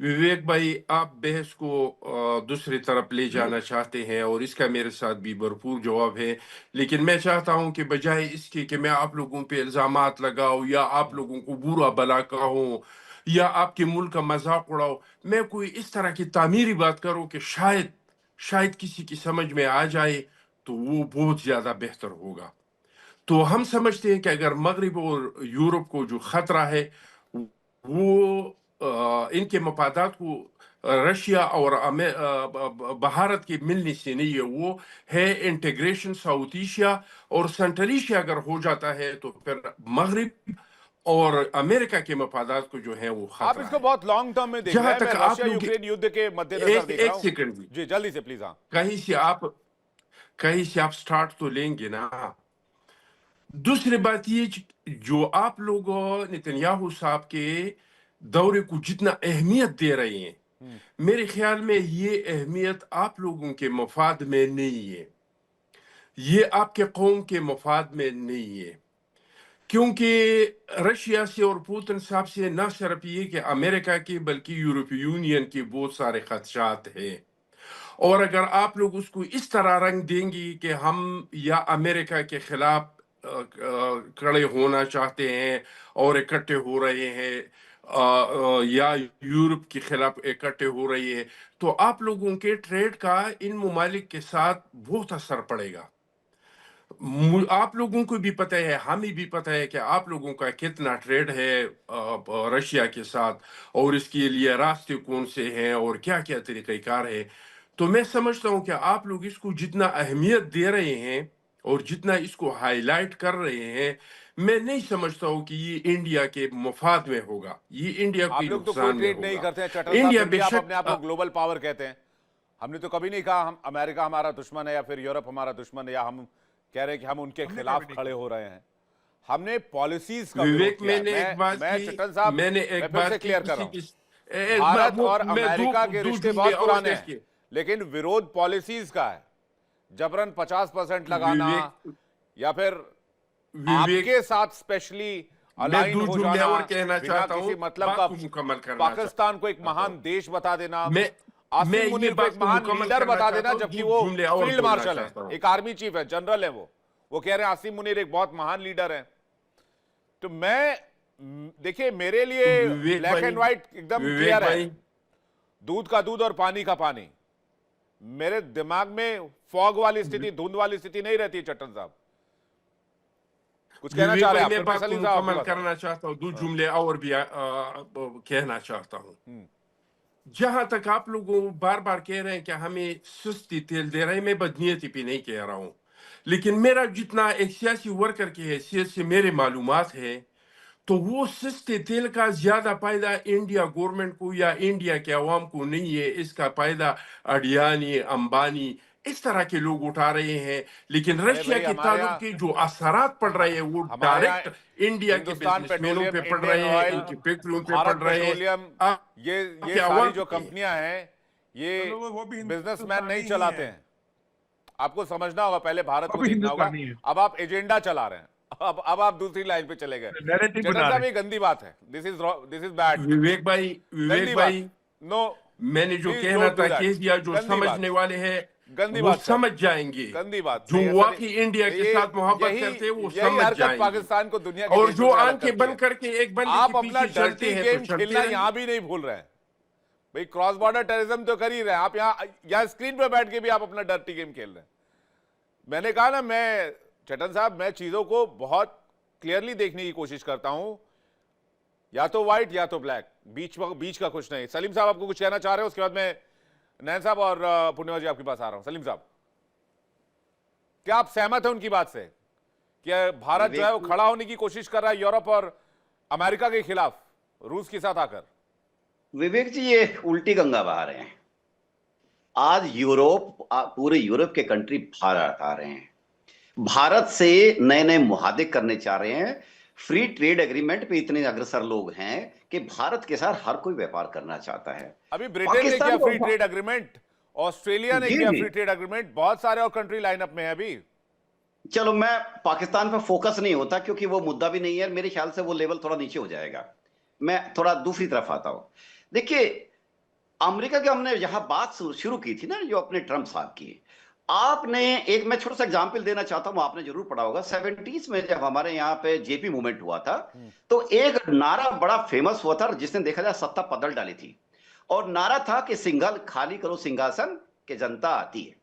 विवेक भाई, आप बहस को दूसरी तरफ ले जाना चाहते हैं और इसका मेरे साथ भी भरपूर जवाब है। लेकिन मैं चाहता हूं कि बजाय इसके कि मैं आप लोगों पे इल्जामात लगाऊं या आप लोगों को बुरा भला कहूं या आपके मुल्क का मजाक उड़ाऊं, मैं कोई इस तरह की तामीरी बात करूं कि शायद शायद किसी की समझ में आ जाए, तो वो बहुत ज्यादा बेहतर होगा। तो हम समझते हैं कि अगर मगरिब और यूरोप को जो खतरा है वो इनके मफादात को रशिया और भारत के मिलने से नहीं है, वो है इंटीग्रेशन साउथ एशिया और सेंट्रल एशिया। अगर हो जाता है तो फिर मगरिब और अमेरिका के मफादात को जो है वो आप खतरा इसको है। बहुत लॉन्ग टर्म में देख रहे जहां हैं। मैं तक आप रशिया लोग यूक्रेन युद्ध के मद्देनजर देख रहा एक हूं। सेकंड भी, जी जल्दी से प्लीज। हाँ, कहीं से आप स्टार्ट तो लेंगे ना। दूसरी बात ये जो आप लोग नेतन्याहू साहब के दौरे को जितना अहमियत दे रहे हैं, मेरे ख्याल में ये अहमियत आप लोगों के मफाद में नहीं है, ये आपके कौम के मफाद में नहीं है। क्योंकि रशिया से और पुतिन साहब से न सिर्फ ये कि अमेरिका की बल्कि यूरोपीय यूनियन के बहुत सारे खदशात हैं। और अगर आप लोग उसको इस तरह रंग देंगे कि हम या अमेरिका के खिलाफ खड़े होना चाहते हैं और इकट्ठे हो रहे हैं, या यूरोप के खिलाफ इकट्ठे हो रही है, तो आप लोगों के ट्रेड का इन ममालिक के साथ बहुत असर पड़ेगा। आप लोगों को भी पता है, हमें भी पता है कि आप लोगों का कितना ट्रेड है रशिया के साथ, और इसके लिए रास्ते कौन से हैं और क्या क्या तरीक़ेकार है। तो मैं समझता हूं कि आप लोग इसको जितना अहमियत दे रहे हैं और जितना इसको हाईलाइट कर रहे हैं, मैं नहीं समझता हूं कि ये इंडिया के मुफाद में होगा, ये इंडिया आप के लोग तो कोई नुकसान में ट्रेड नहीं होगा। करते हैं चटर्जी साहब, इंडिया फिर भी आप बेशक अपने आप को ग्लोबल पावर कहते हैं। हमने तो कभी नहीं कहा हम अमेरिका हमारा दुश्मन है या फिर यूरोप हमारा दुश्मन है, या हम कह रहे हैं कि हम उनके हमने खिलाफ कभी नहीं खड़े हो रहे हैं। हमने पॉलिसीज का विरोध विवेक, किया है। मैंने एक बात मैं की, चट्टन साहब, मैंने मैं एक फिर बात से की क्लियर कर किसी रहा हूं, की भारत और मैं अमेरिका के दो रिश्ते जुमले बहुत और पुराने देख हैं, के लेकिन विरोध पॉलिसीज का है। जबरन 50% लगाना विवेक या फिर विवेक आपके साथ स्पेशली मैं अलाइन दो हो जुमले जाना और कहना बिना चाहता किसी हूं, मतलब बात का, को मुकम्मल करना पाकिस्तान को एक चाहता महान हूं। देश बता देना, मैं आसिम ये मुनीर को बात एक को महान मुकम्मल लीडर करना बता देना, चाहता हूं, जबकि दो वो जुमले और फील्ड बोलना मार्शल चाहता है, हूं। एक आर्मी चीफ है, जनरल है। वो कह रहे हैं आसिम मुनीर एक बहुत महान लीडर है। तो देखिए, मेरे लिए विवेक ब्लैक भाई, एंड व्हाइट एकदम विवेक क्लियर है, भाई, दूध का दूध और पानी का पानी। मेरे दिमाग में फॉग वाली स्थिति, धुंध वाली स्थिति नहीं रहती। चट्टन साहब कुछ कहना विवेक चाह रहे भाई, हैं मैं आप? बात को सलीम साहब आपकी मुकम्मल बात है। करना चाहता हूं, दो जुमले और भी कहना चाहता हूं। हम्म, जहां तक आप लोगों बार बार कह रहे हैं कि हमें सस्ती तेल दे रहे हैं, मैं बदनीयती पे नहीं कह रहा हूं, लेकिन मेरा जितना एक सियासी वर्कर की हैसियत से मेरे मालूमात है, तो वो सस्ते तेल का ज्यादा फायदा इंडिया गवर्नमेंट को या इंडिया के अवाम को नहीं है। इसका फायदा अडियानी, अंबानी, इस तरह के लोग उठा रहे हैं। लेकिन अरे रशिया भाई, के हमारे ताल्लुक यहाँ के जो असरात पड़ रहे हैं, वो हमारे यहाँ डायरेक्ट इंडिया के हिंदुस्तान बिजनेसमैनों पेट्रोलियम, पे पड़ इंडियन रहे हैं, ऑयल, इनकी फैक्ट्रियों पे भारत पड़ रहे हैं, पेट्रोलियम, ये आपके सारी अवाम जो पे। कंपनियां हैं, ये चलो वो भी बिजनेसमैन नहीं हिंदुस्तानी ही चलाते है। हैं। आपको समझना होगा, पहले भारत को वो भी देखना होगा। हिंदुस्तानी है। अब आप एजेंडा चला रहे हैं, अब आप दूसरी लाइन पे चले गए। नैरेटिव चटन बना साहब, रहे ये गंदी बात है। दिस इज बैड, विवेक भाई, गंदी बात। नो, मैंने जो प्लीज कहना डोंट डू था दैट। कह दिया। जो गंदी बात, समझने वाले हैं गंदी वो बात सर, समझ जाएंगे, गंदी बात जो नहीं है वाकई सर। इंडिया के ये साथ मोहब्बत यही करते हैं वो यही समझ हरकत जाएंगे। पाकिस्तान को दुनिया के और देशों जो से अलग आंखें करती बंद है। करके एक बंदे आप के अपना पीछे चलते डर्टी हैं गेम तो चलते खेलना रहें। यहां भी नहीं भूल रहे हैं भाई। क्रॉस बॉर्डर टेररिज्म तो कर ही रहे हैं आप, यहाँ स्क्रीन पे बैठ के भी आप अपना डर्टी गेम खेल रहे हैं। मैंने कहा ना, मैं चटन साहब, मैं चीजों को बहुत क्लियरली देखने की कोशिश करता हूं, या तो व्हाइट या तो ब्लैक, बीच का कुछ नहीं। सलीम साहब आपको कुछ कहना चाह रहे हो? उसके बाद मैं नैन साहब और पूर्णिमा जी आपके पास आ रहा हूं। सलीम साहब, क्या आप सहमत हैं उनकी बात से कि भारत जो है वो खड़ा होने की कोशिश कर रहा है यूरोप और अमेरिका के खिलाफ, रूस के साथ आकर? विवेक जी, ये उल्टी गंगा बहा रहे हैं। आज पूरे यूरोप के कंट्री भारत आ रहे हैं, भारत से नए नए मुहादे करने चाह रहे हैं। फ्री ट्रेड एग्रीमेंट पे इतने अग्रसर लोग हैं कि भारत के साथ हर कोई व्यापार करना चाहता है। अभी ब्रिटेन ने किया फ्री ट्रेड एग्रीमेंट, ऑस्ट्रेलिया ने जी, किया जी। फ्री ट्रेड एग्रीमेंट, बहुत सारे और कंट्री लाइनअप में है अभी। चलो, मैं पाकिस्तान पर फोकस नहीं होता क्योंकि वो मुद्दा भी नहीं है। मेरे ख्याल से वो लेवल थोड़ा नीचे हो जाएगा। मैं थोड़ा दूसरी तरफ आता हूं। देखिए, अमेरिका की हमने यहां बात शुरू की थी ना, जो अपने ट्रंप साहब की। आपने एक, मैं छोटा सा एग्जाम्पल देना चाहता हूं, आपने जरूर पढ़ा होगा। 70s में जब हमारे यहाँ पे जेपी मूवमेंट हुआ था, तो एक नारा बड़ा फेमस हुआ था, जिसने देखा जाए सत्ता बदल डाली थी। और नारा था कि खाली करो सिंहासन के जनता आती है।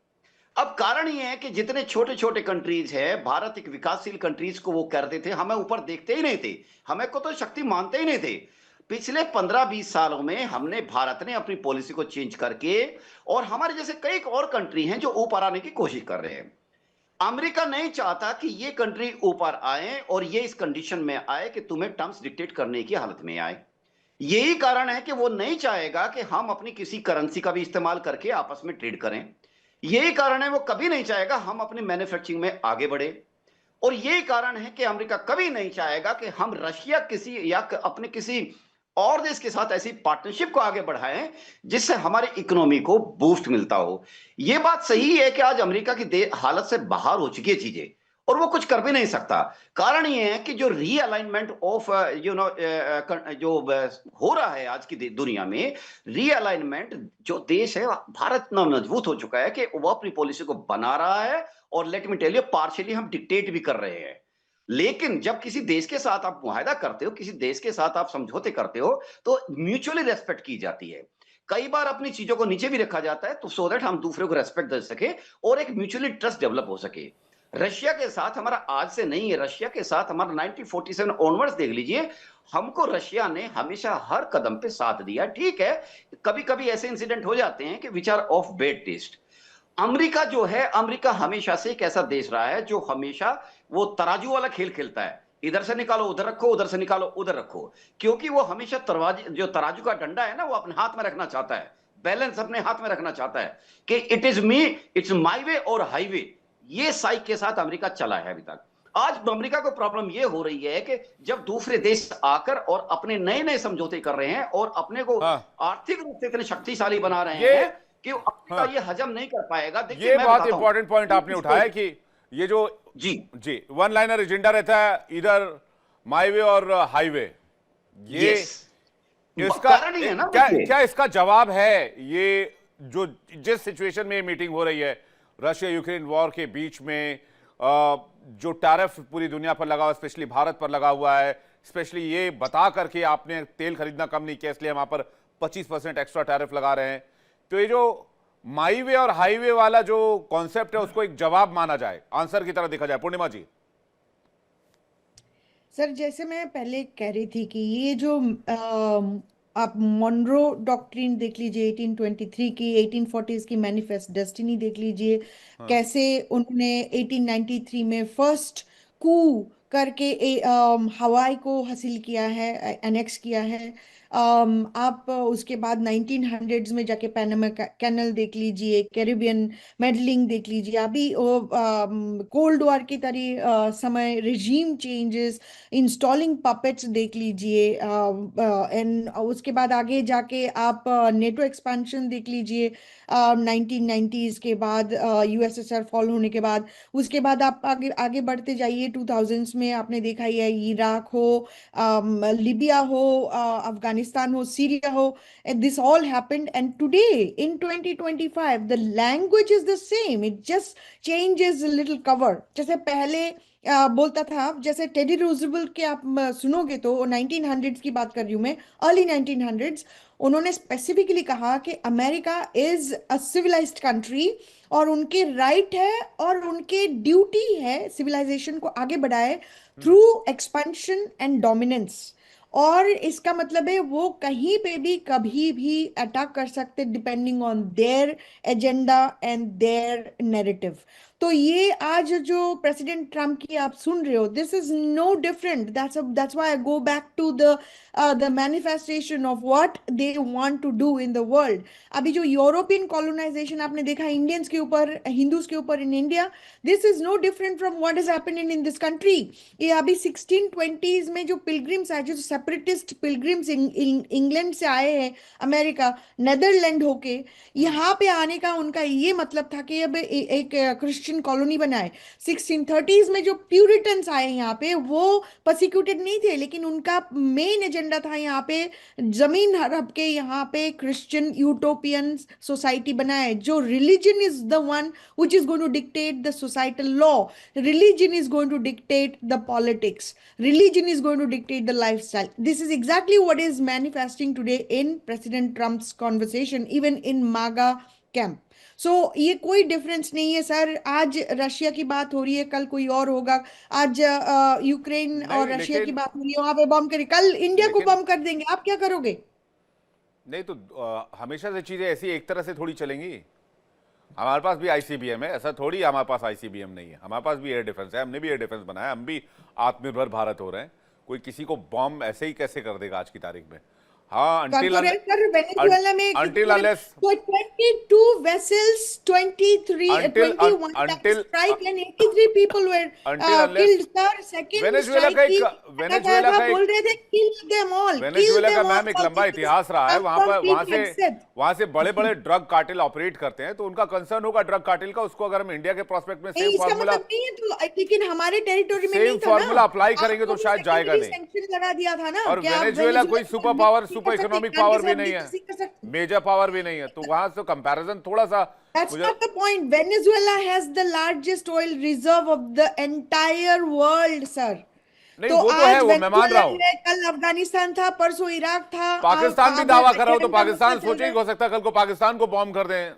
अब कारण ये है कि जितने छोटे छोटे कंट्रीज है, भारत एक विकासशील कंट्रीज को वो करते थे, हमें ऊपर देखते ही नहीं थे, हमें को तो शक्ति मानते ही नहीं थे। पिछले 15-20 सालों में हमने, भारत ने अपनी पॉलिसी को चेंज करके, और हमारे जैसे कई और कंट्री हैं जो ऊपर आने की कोशिश कर रहे हैं। अमेरिका नहीं चाहता कि ये कंट्री ऊपर आए और ये इस कंडीशन में आए कि तुम्हें टर्म्स डिक्टेट करने की हालत में आए। यही कारण है कि वो नहीं चाहेगा कि हम अपनी किसी करेंसी का भी इस्तेमाल करके आपस में ट्रेड करें। यही कारण है वो कभी नहीं चाहेगा हम अपनी मैन्युफैक्चरिंग में आगे बढ़े। और यही कारण है कि अमेरिका कभी नहीं चाहेगा कि हम रशिया किसी या अपने किसी और देश के साथ ऐसी पार्टनरशिप को आगे बढ़ाएं जिससे हमारी इकोनॉमी को बूस्ट मिलता हो। यह बात सही है कि आज अमेरिका की हालत से बाहर हो चुकी है चीजें, और वो कुछ कर भी नहीं सकता। कारण ये है कि जो रीअलाइनमेंट ऑफ जो हो रहा है आज की दुनिया में, रीअलाइनमेंट, जो देश है भारत इतना मजबूत हो चुका है कि वो अपनी पॉलिसी को बना रहा है, और let me tell you, partially हम डिक्टेट भी कर रहे हैं। लेकिन जब किसी देश के साथ आप मुआहदा करते हो, किसी देश के साथ आप समझौते करते हो, तो म्यूचुअली रेस्पेक्ट की जाती है। कई बार अपनी चीजों को नीचे भी रखा जाता है, तो सो दैट हम दूसरे को रेस्पेक्ट दे सके और एक म्यूचुअली ट्रस्ट डेवलप हो सके। रशिया के साथ हमारा आज से नहीं है, रशिया के साथ हमारा 1947 ऑनवर्ड्स देख लीजिए, हमको रशिया ने हमेशा हर कदम पे साथ दिया। ठीक है, कभी-कभी ऐसे इंसिडेंट हो जाते हैं कि which are of bad taste. America जो है, अमेरिका हमेशा से एक ऐसा देश रहा है जो हमेशा वो तराजू वाला खेल खेलता है, इधर से निकालो उधर रखो, उधर से निकालो उधर रखो, क्योंकि वो हमेशा जो तराजू का डंडा है ना, वो अपने हाथ में रखना चाहता है, बैलेंस अपने हाथ में रखना चाहता है कि it is me, it's my way और हाईवे। ये साइक के साथ अमेरिका चला है अभी तक। आज अमेरिका को प्रॉब्लम ये हो रही है कि जब दूसरे देश आकर और अपने नए नए समझौते कर रहे हैं और अपने को हाँ। आर्थिक रूप से इतने शक्तिशाली बना रहे ये हैं कि अमेरिका हाँ। ये हजम नहीं कर पाएगा। देखिए, ये मैं बहुत बताता हूं। इंपॉर्टेंट पॉइंट आपने उठाया है कि ये जो जी वन लाइनर एजेंडा रहता है, इधर माई वे और हाईवे, ये यस, इसका कारण ही है ना। क्या देखिए, क्या इसका जवाब है? ये जो जिस सिचुएशन में ये मीटिंग हो रही है रशिया यूक्रेन वॉर के बीच में, जो टैरिफ पूरी दुनिया पर लगा हुआ, स्पेशली भारत पर लगा हुआ है, स्पेशली ये बता करके आपने तेल खरीदना कम नहीं किया इसलिए हम वहां पर 25% एक्स्ट्रा टैरिफ लगा रहे हैं, तो ये जो माई वे और हाईवे वाला जो कॉन्सेप्ट है उसको एक जवाब माना जाए, आंसर की तरह देखा जाए। पूर्णिमा जी। सर, जैसे मैं पहले कह रही थी कि ये जो आप मॉनरो डॉक्ट्रिन देख लीजिए 1823 की, 1840s की मैनिफेस्ट डेस्टिनी देख लीजिए, कैसे उन्होंने 1893 में फर्स्ट कू करके हवाई को हासिल किया है, एनेक्स किया है। आप उसके बाद 1900s में जाके पैनामा कैनल देख लीजिए, कैरिबियन मेडलिंग देख लीजिए, अभी कोल्ड वॉर की तरह समय रिजीम चेंजेस, इंस्टॉलिंग पपेट्स देख लीजिए, एंड उसके बाद आगे जाके आप नेटो एक्सपेंशन देख लीजिए 1990s के बाद, यूएसएसआर फॉल होने के बाद। उसके बाद आप आगे आगे बढ़ते जाइए 2000s में, आपने देखा ही है, इराक हो, लिबिया हो, अफगानिस्तान हो, सीरिया हो, and this all happened, and today in 2025 the language is the same, it just changes a little cover। जैसे पहले बोलता था, जैसे टेडी रूजवेल्ट के आप सुनोगे तो 1900s की बात कर रही हूँ मैं, अर्ली 1900s, उन्होंने स्पेसिफिकली कहा कि America is a civilized country और उनके राइट है और उनके ड्यूटी है सिविलाइजेशन को आगे बढ़ाए थ्रू एक्सपेंशन एंड डोमिनेंस। और इसका मतलब है वो कहीं पे भी कभी भी अटैक कर सकते depending on their agenda and there narrative. तो ये आज जो प्रेसिडेंट ट्रम्प की आप सुन रहे हो, this is no different. That's why I go back to the manifestation of what they want to do in the world. अभी जो यूरोपियन कॉलोनाइजेशन आपने देखा इंडियंस के ऊपर, हिंदूज के ऊपर in India, this is no different from what is happening in this country. ये अभी 1620s में जो पिलग्रिम्स आए, जो सेपरेटिस्ट पिलग्रिम्स इंग्लैंड से आए हैं अमेरिका, नेदरलैंड होके यहाँ पे आने का उनका ये मतलब था कि अब एक क्रिश्चियन कॉलोनी बनाए। 1630s में जो प्यूरिटन्स आए यहाँ पे, वो परसिक्यूटेड नहीं थे, लेकिन उनका मेन एजेंडा था यहाँ पे जमीन हड़प के यहाँ पे क्रिश्चियन यूटोपियन सोसाइटी बनाए, जो religion is the one which is going to dictate the societal law, religion is going to dictate the politics, religion is going to dictate the lifestyle. This is exactly what is manifesting today in President Trump's conversation, even in MAGA camp. सो ये कोई difference नहीं है sir. आज Russia की बात हो रही है, कल कोई और होगा। आज यूक्रेन और रशिया की बात हो रही है, वहां पे बम करें, कल इंडिया को बम कर देंगे, आप क्या करोगे? नहीं तो हमेशा से चीजें ऐसी एक तरह से थोड़ी चलेंगी। हमारे पास भी आईसीबीएम है, ऐसा थोड़ी हमारे पास आईसीबीएम नहीं है। हमारे पास भी एयर डिफेंस है, हमने भी एयर डिफेंस बनाया, हम भी आत्मनिर्भर भारत हो रहे हैं। कोई किसी को बॉम्ब ऐसे ही कैसे कर देगा आज की तारीख में? हाँ, वेनेजुएला में 22 vessels, 21 strike and 83 people were killed, sir. Second Venezuela का बोल रहे थे kill them all, वेनेजुएला का मैम एक लंबा इतिहास रहा है। वहां से बड़े बड़े ड्रग कार्टेल ऑपरेट करते हैं, तो उनका कंसर्न होगा ड्रग कार्टेल का। उसको अगर हम इंडिया के प्रोस्पेक्ट में सेम फार्मूला, लेकिन हमारे टेरिटोरी में सेम फार्मूला अप्लाई करेंगे तो शायद जाएगा नहीं। लगा दिया था ना। और वेनेजुएला कोई सुपर पावर सुपर कर सकते, इकोनॉमिक ईरान के पावर भी साथ नहीं है, डीकसी कर सकते। मेजर पावर भी नहीं है, तो वहां से कंपैरिजन थोड़ा सा That's मुझे not the point. Venezuela has the largest oil reserve of the entire world, sir. नहीं, तो वो तो है, आज वो मैं मान रहा वेनेजुएला हूं। है, कल अफगानिस्तान था, परसों इराक था, पाकिस्तान भी अब दावा कर रहा हो तो ईरान का मसला पाकिस्तान चल सोचे ही रहा हो सकता है कल को पाकिस्तान को बॉम्ब कर दें।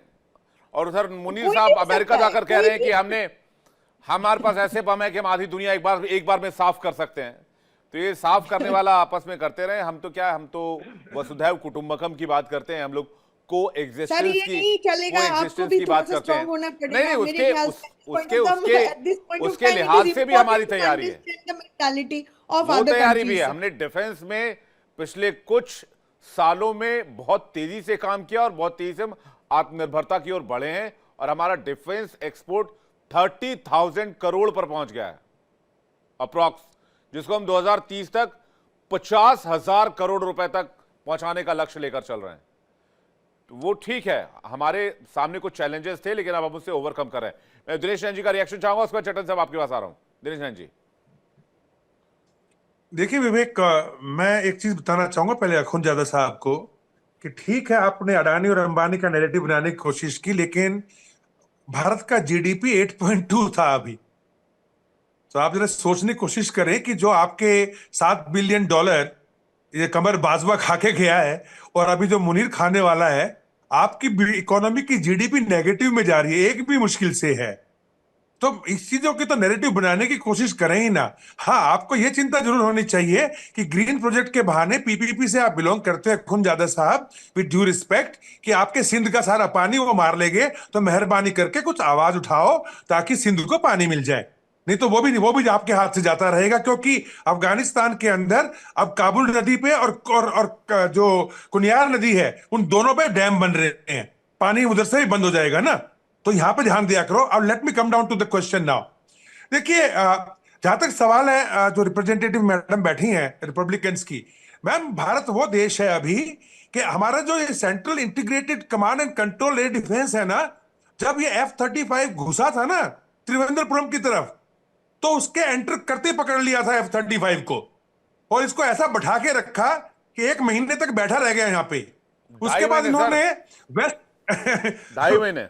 और उधर है। मुनीर कोई भी साहब हो अमेरिका सकता है, जाकर कह कोई रहे हैं भी कि हमारे पास ऐसे बम है कि हम आधी दुनिया एक बार में साफ कर सकते हैं। तो ये साफ करने वाला आपस में करते रहे, हम तो क्या, हम तो वसुधैव कुटुंबकम की बात करते हैं, हम लोग को सर एग्जिस्टेंस ये की नहीं चलेगा, आपको भी की थोड़ा बात सा करते हैं। स्ट्रांग होना नहीं नहीं, पड़ेगा मेरे उसके ख्याल उस, से। उसके उसके at this point of उसके time, it लिहाज is से भी हमारी important to तैयारी है, understand the mentality of वो other तैयारी भी countries, है। sir. हमने डिफेंस में पिछले कुछ सालों में बहुत तेजी से काम किया और बहुत तेजी से हम आत्मनिर्भरता की ओर बढ़े हैं और हमारा डिफेंस एक्सपोर्ट 30,000 करोड़ पर पहुंच गया है अप्रॉक्स, जिसको हम 2030 तक 50,000 करोड़ रुपए तक पहुंचाने का लक्ष्य लेकर चल रहे हैं। तो वो ठीक है, हमारे सामने कुछ चैलेंजेस थे लेकिन अब हम उससे ओवरकम कर रहे हैं। मैं दिनेश जैन जी का रिएक्शन चाहूंगा, उसके बाद चटन साहब आपके पास आ रहा हूं। दिनेश जैन जी। देखिए विवेक, मैं एक चीज बताना चाहूंगा पहले अखुनजादा साहब को कि ठीक है आपने अडानी और अंबानी का नैरेटिव बनाने की कोशिश की, लेकिन भारत का जीडीपी 8.2 था अभी। तो आप जरा सोचने की कोशिश करें कि जो आपके $7 बिलियन ये कमर बाजवा खा के गया है और अभी जो मुनीर खाने वाला है, आपकी इकोनॉमी की जीडीपी नेगेटिव में जा रही है, एक भी मुश्किल से है। तो इस चीजों की तो नैरेटिव बनाने की कोशिश करें ही ना। हाँ, आपको यह चिंता जरूर होनी चाहिए कि ग्रीन प्रोजेक्ट के बहाने, पीपीपी से आप बिलोंग करते हैं खुनजादा साहब, विद ड्यू रिस्पेक्ट, कि आपके सिंध का सारा पानी वो मार लेंगे, तो मेहरबानी करके कुछ आवाज उठाओ ताकि सिंध को पानी मिल जाए। नहीं तो वो भी आपके हाथ से जाता रहेगा, क्योंकि अफगानिस्तान के अंदर अब काबुल नदी पे और जो कुनियार नदी है, उन दोनों पे डैम बन रहे हैं, पानी उधर से भी बंद हो जाएगा ना। तो यहां पे ध्यान दिया करो। अब let me come down to the question now. देखिए, जहां तक सवाल है, जो रिप्रेजेंटेटिव मैडम बैठी हैं रिपब्लिकन्स की, मैम भारत वो देश है अभी कि हमारा जो ये central integrated command and control air defence है ना, जब ये F-35 घुसा था ना त्रिवेंद्रपुरम की तरफ, तो उसके एंटर करते ही पकड़ लिया था F-35 को और इसको ऐसा बैठा के रखा कि 1 महीने तक बैठा रह गया यहाँ पे। उसके बाद इन्होंने वेस्ट 2.5 महीने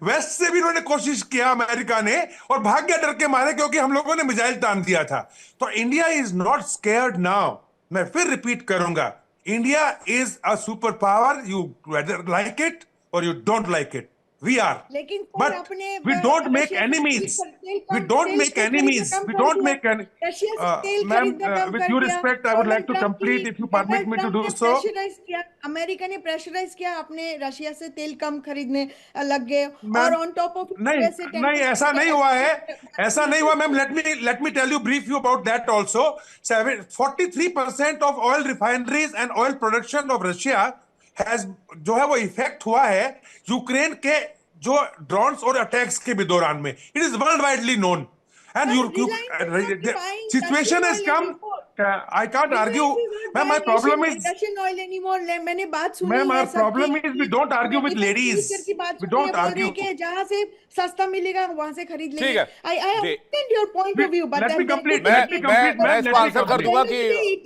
वेस्ट से भी इन्होंने कोशिश किया, अमेरिका ने, और भाग गया डर के मारे, क्योंकि हम लोगों ने मिसाइल तान दिया था। तो India is not scared now. मैं फिर रिपीट करूंगा, India is a super power, you whether like it और you don't like it, we are, लेकिन बट अपने वी डोंट मेक रशिया से एनिमीज, तेल we कम don't तेल make खरीदना enemies, कम we कर don't दिया, make any रशिया से तेल ma'am, खरीदना कम with कर due दिया। respect, I would like to complete, if you permit me to do so. किया, अमेरिका ने प्रेशराइज किया, अपने रशिया से तेल कम खरीदने लग गए, और मैम, ऑन टॉप ऑफ नहीं नहीं, ऐसा नहीं हुआ है, ऐसा नहीं हुआ ma'am. let me tell you, brief you about that also. 43% of oil refineries and oil production of Russia has, जो है वो इफेक्ट हुआ है यूक्रेन के जो ड्रोन्स और अटैक्स के भी दौरान में। It is world widely known and situation has come. I can't argue, ma'am. My problem is, Russian oil anymore. मैंने बात सुनी ma'am, है our problem is we don't argue with defence ladies. Minister की बात We सुनी है, don't बोल रहे हैं argue. कि जहां से सस्ता मिलेगा वहां से खरीद ठीक लेंगे। है, I ji. understand your point of view, but Let me then complete, there- let me complete, मैं ma'am, इसको let me आंसर कर complete. दूंगा कि